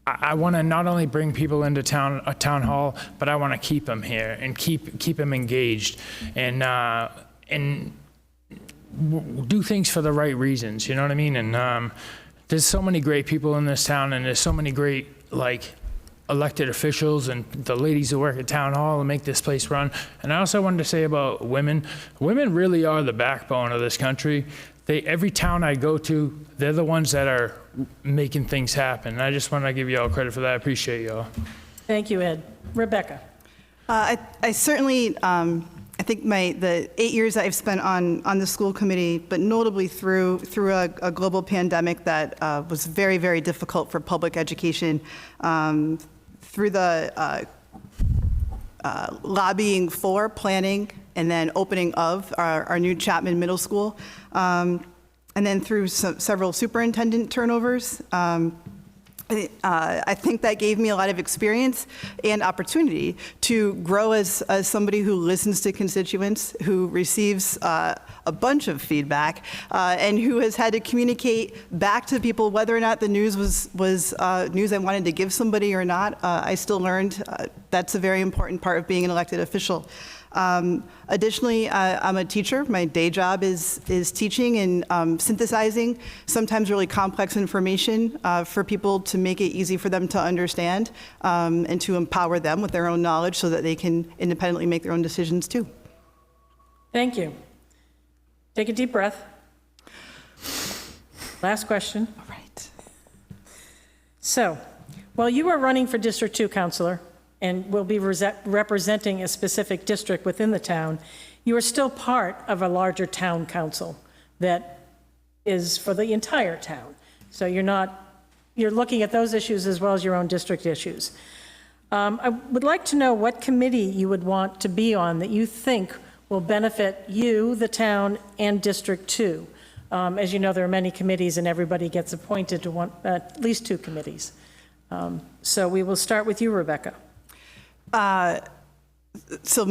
S8: I want to not only bring people into town hall, but I want to keep them here and keep them engaged and do things for the right reasons. You know what I mean? And there's so many great people in this town, and there's so many great elected officials and the ladies who work at town hall and make this place run. And I also wanted to say about women. Women really are the backbone of this country. Every town I go to, they're the ones that are making things happen. And I just want to give you all credit for that. I appreciate you all.
S1: Thank you, Ed. Rebecca?
S9: I certainly, I think the 8 years I've spent on the school committee, but notably through a global pandemic that was very, very difficult for public education, through the lobbying for, planning, and then opening of our new Chapman Middle School, and then through several superintendent turnovers. I think that gave me a lot of experience and opportunity to grow as somebody who listens to constituents, who receives a bunch of feedback, and who has had to communicate back to people whether or not the news was news I wanted to give somebody or not. I still learned that's a very important part of being an elected official. Additionally, I'm a teacher. My day job is teaching and synthesizing sometimes really complex information for people to make it easy for them to understand and to empower them with their own knowledge so that they can independently make their own decisions too.
S1: Thank you. Take a deep breath. Last question.
S9: All right.
S1: So, while you are running for District 2 councilor, and will be representing a specific district within the town, you are still part of a larger town council that is for the entire town. So you're looking at those issues as well as your own district issues. I would like to know what committee you would want to be on that you think will benefit you, the town, and District 2. As you know, there are many committees and everybody gets appointed to at least 2 committees. So we will start with you, Rebecca.
S9: So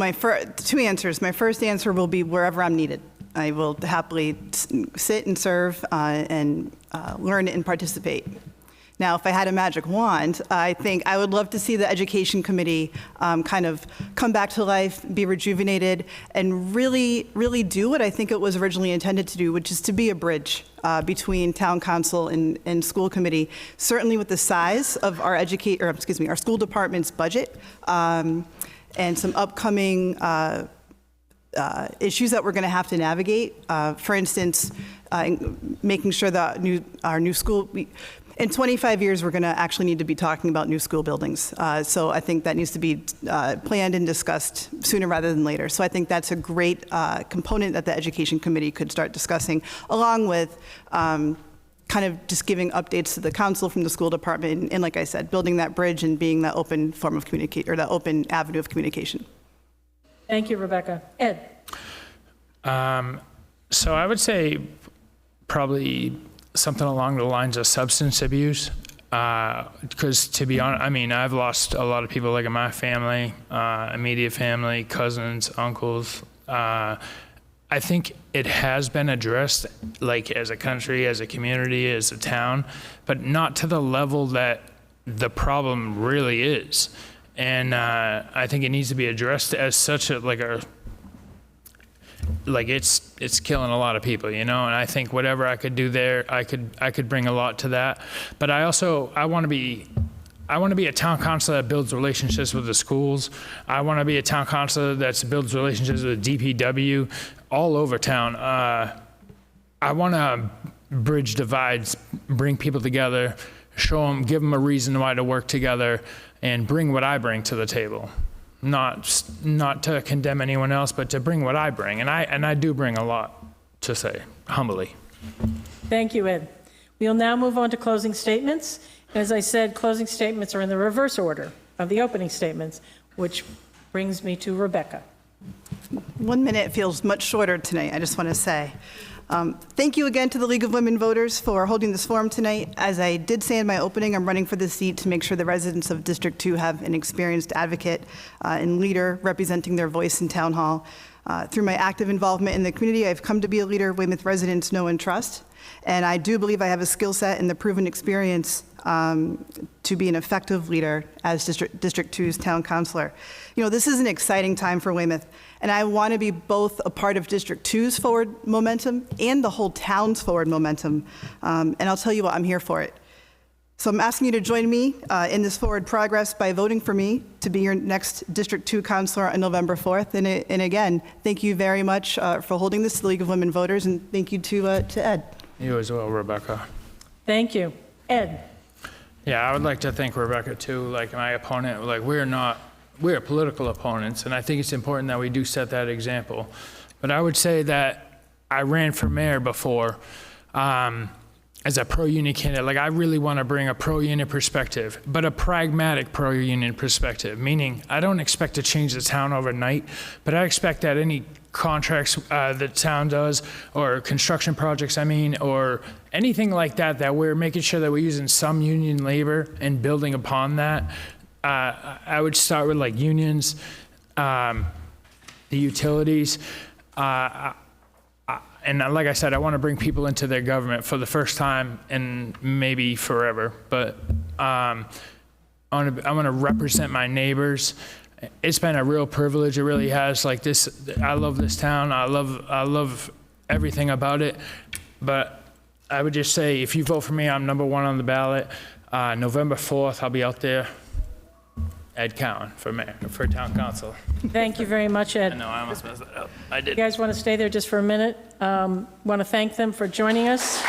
S9: two answers. My first answer will be wherever I'm needed. I will happily sit and serve and learn and participate. Now, if I had a magic wand, I think I would love to see the Education Committee kind of come back to life, be rejuvenated, and really, really do what I think it was originally intended to do, which is to be a bridge between town council and school committee. Certainly with the size of our school department's budget and some upcoming issues that we're going to have to navigate. For instance, making sure that our new school. In 25 years, we're going to actually need to be talking about new school buildings. So I think that needs to be planned and discussed sooner rather than later. So I think that's a great component that the Education Committee could start discussing, along with kind of just giving updates to the council from the school department. And like I said, building that bridge and being that open form of communication, or that open avenue of communication.
S1: Thank you, Rebecca. Ed?
S8: So I would say probably something along the lines of substance abuse. Because to be honest, I mean, I've lost a lot of people like in my family, immediate family, cousins, uncles. I think it has been addressed, like as a country, as a community, as a town, but not to the level that the problem really is. And I think it needs to be addressed as such it's killing a lot of people, you know. And I think whatever I could do there, I could bring a lot to that. But I want to be a town council that builds relationships with the schools. I want to be a town council that builds relationships with DPW all over town. I want to bridge divides, bring people together, show them, give them a reason why to work together, and bring what I bring to the table. Not to condemn anyone else, but to bring what I bring. And I do bring a lot to say, humbly.
S1: Thank you, Ed. We'll now move on to closing statements. As I said, closing statements are in the reverse order of the opening statements, which brings me to Rebecca.
S9: 1 minute feels much shorter tonight, I just want to say. Thank you again to the League of Women Voters for holding this forum tonight. As I did say in my opening, I'm running for this seat to make sure the residents of District 2 have an experienced advocate and leader representing their voice in Town Hall. Through my active involvement in the community, I've come to be a leader Weymouth residents know and trust. And I do believe I have a skill set and the proven experience to be an effective leader as District 2's town councilor. You know, this is an exciting time for Weymouth, and I want to be both a part of District 2's forward momentum and the whole town's forward momentum. And I'll tell you what, I'm here for it. So I'm asking you to join me in this forward progress by voting for me to be your next District 2 councilor on November 4th. And again, thank you very much for holding this to the League of Women Voters, and thank you to Ed.
S8: You as well, Rebecca.
S1: Thank you. Ed?
S8: Yeah, I would like to thank Rebecca too, like my opponent. Like we're political opponents, and I think it's important that we do set that example. But I would say that I ran for mayor before as a pro-union candidate. Like I really want to bring a pro-union perspective, but a pragmatic pro-union perspective, meaning I don't expect to change the town overnight, but I expect that any contracts the town does, or construction projects, or anything like that, that we're making sure that we're using some union labor and building upon that. I would start with like unions, the utilities, and like I said, I want to bring people into their government for the first time and maybe forever. But I want to represent my neighbors. It's been a real privilege. It really has. Like this, I love this town. I love everything about it. But I would just say, if you vote for me, I'm number 1 on the ballot. November 4th, I'll be out there. Ed Cowan for mayor, for town council.
S1: Thank you very much, Ed.
S8: I know, I almost messed that up. I did.
S1: You guys want to stay there just for a minute? Want to thank them for joining us.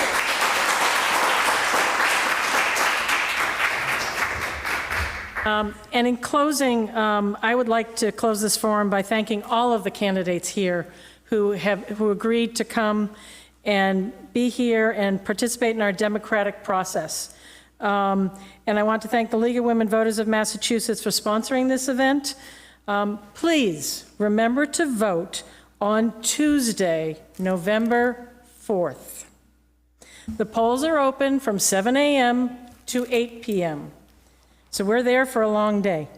S1: And in closing, I would like to close this forum by thanking all of the candidates here who agreed to come and be here and participate in our democratic process. And I want to thank the League of Women Voters of Massachusetts for sponsoring this event. Please remember to vote on Tuesday, November 4th. The polls are open from 7 a.m. to 8 p.m. So we're there for a long day.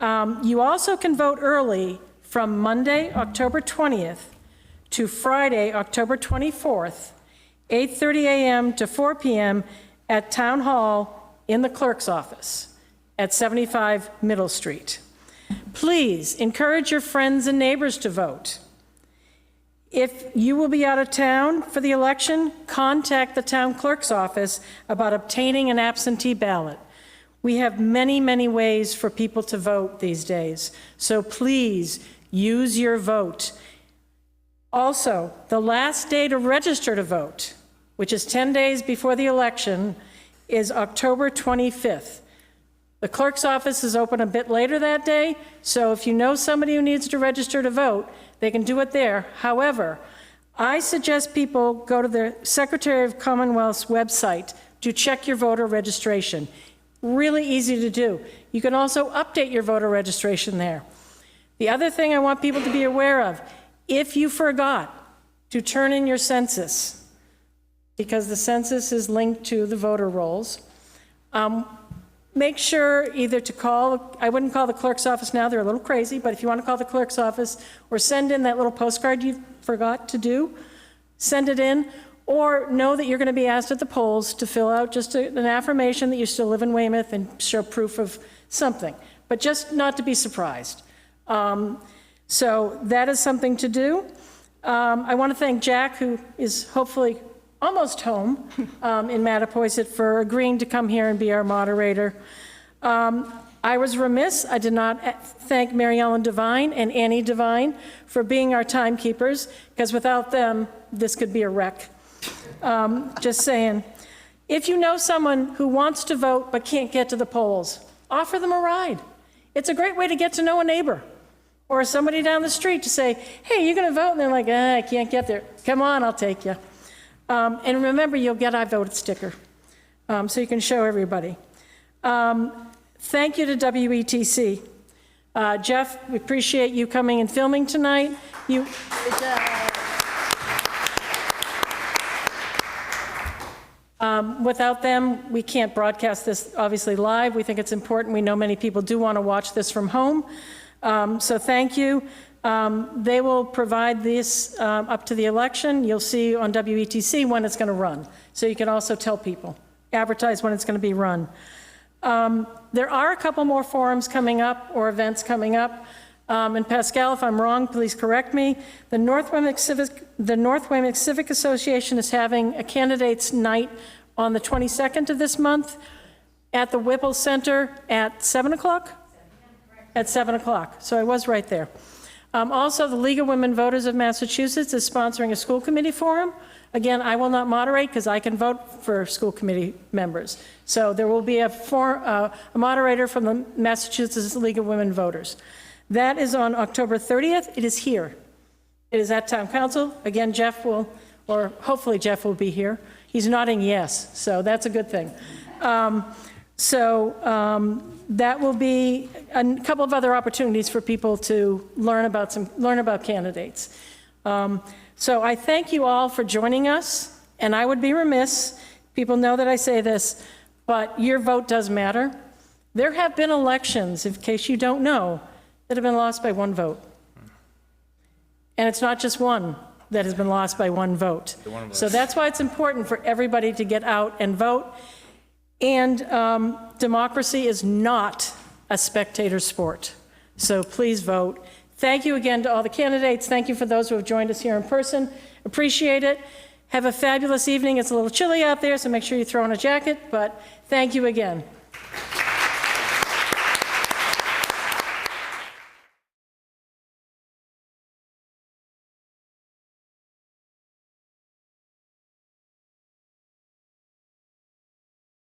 S1: You also can vote early from Monday, October 20th to Friday, October 24th, 8:30 a.m. to 4 p.m. at Town Hall in the clerk's office at 75 Middle Street. Please encourage your friends and neighbors to vote. If you will be out of town for the election, contact the town clerk's office about obtaining an absentee ballot. We have many, many ways for people to vote these days, so please use your vote. Also, the last day to register to vote, which is 10 days before the election, is October 25th. The clerk's office is open a bit later that day, so if you know somebody who needs to register to vote, they can do it there. However, I suggest people go to the Secretary of Commonwealth's website to check your voter registration. Really easy to do. You can also update your voter registration there. The other thing I want people to be aware of, if you forgot to turn in your census, because the census is linked to the voter rolls, make sure either to call, I wouldn't call the clerk's office now, they're a little crazy, but if you want to call the clerk's office or send in that little postcard you forgot to do, send it in, or know that you're going to be asked at the polls to fill out just an affirmation that you still live in Weymouth and show proof of something, but just not to be surprised. So that is something to do. I want to thank Jack, who is hopefully almost home in Mattapoisett, for agreeing to come here and be our moderator. I was remiss, I did not thank Mary Ellen Devine and Annie Devine for being our timekeepers, because without them, this could be a wreck. Just saying. If you know someone who wants to vote but can't get to the polls, offer them a ride. It's a great way to get to know a neighbor or somebody down the street to say, hey, you're going to vote? And they're like, I can't get there. Come on, I'll take you. And remember, you'll get I voted sticker, so you can show everybody. Thank you to WETC. Jeff, we appreciate you coming and filming tonight. Without them, we can't broadcast this obviously live. We think it's important. We know many people do want to watch this from home. So thank you. They will provide this up to the election. You'll see on WETC when it's going to run. So you can also tell people, advertise when it's going to be run. There are a couple more forums coming up or events coming up. And Pascal, if I'm wrong, please correct me. The North Weymouth Civic Association is having a candidates night on the 22nd of this month at the Whipple Center at 7 o'clock? At 7 o'clock. So I was right there. Also, the League of Women Voters of Massachusetts is sponsoring a school committee forum. Again, I will not moderate because I can vote for school committee members. So there will be a moderator from the Massachusetts League of Women Voters. That is on October 30th. It is here. It is at Town Council. Again, Jeff will, or hopefully Jeff will be here. He's nodding yes, so that's a good thing. That will be a couple of other opportunities for people to learn about candidates. So I thank you all for joining us, and I would be remiss, people know that I say this, but your vote does matter. There have been elections, in case you don't know, that have been lost by one vote. And it's not just one that has been lost by one vote. So that's why it's important for everybody to get out and vote. And democracy is not a spectator sport. So please vote. Thank you again to all the candidates. Thank you for those who have joined us here in person. Appreciate it. Have a fabulous evening. It's a little chilly out there, so make sure you throw on a jacket, but thank you again.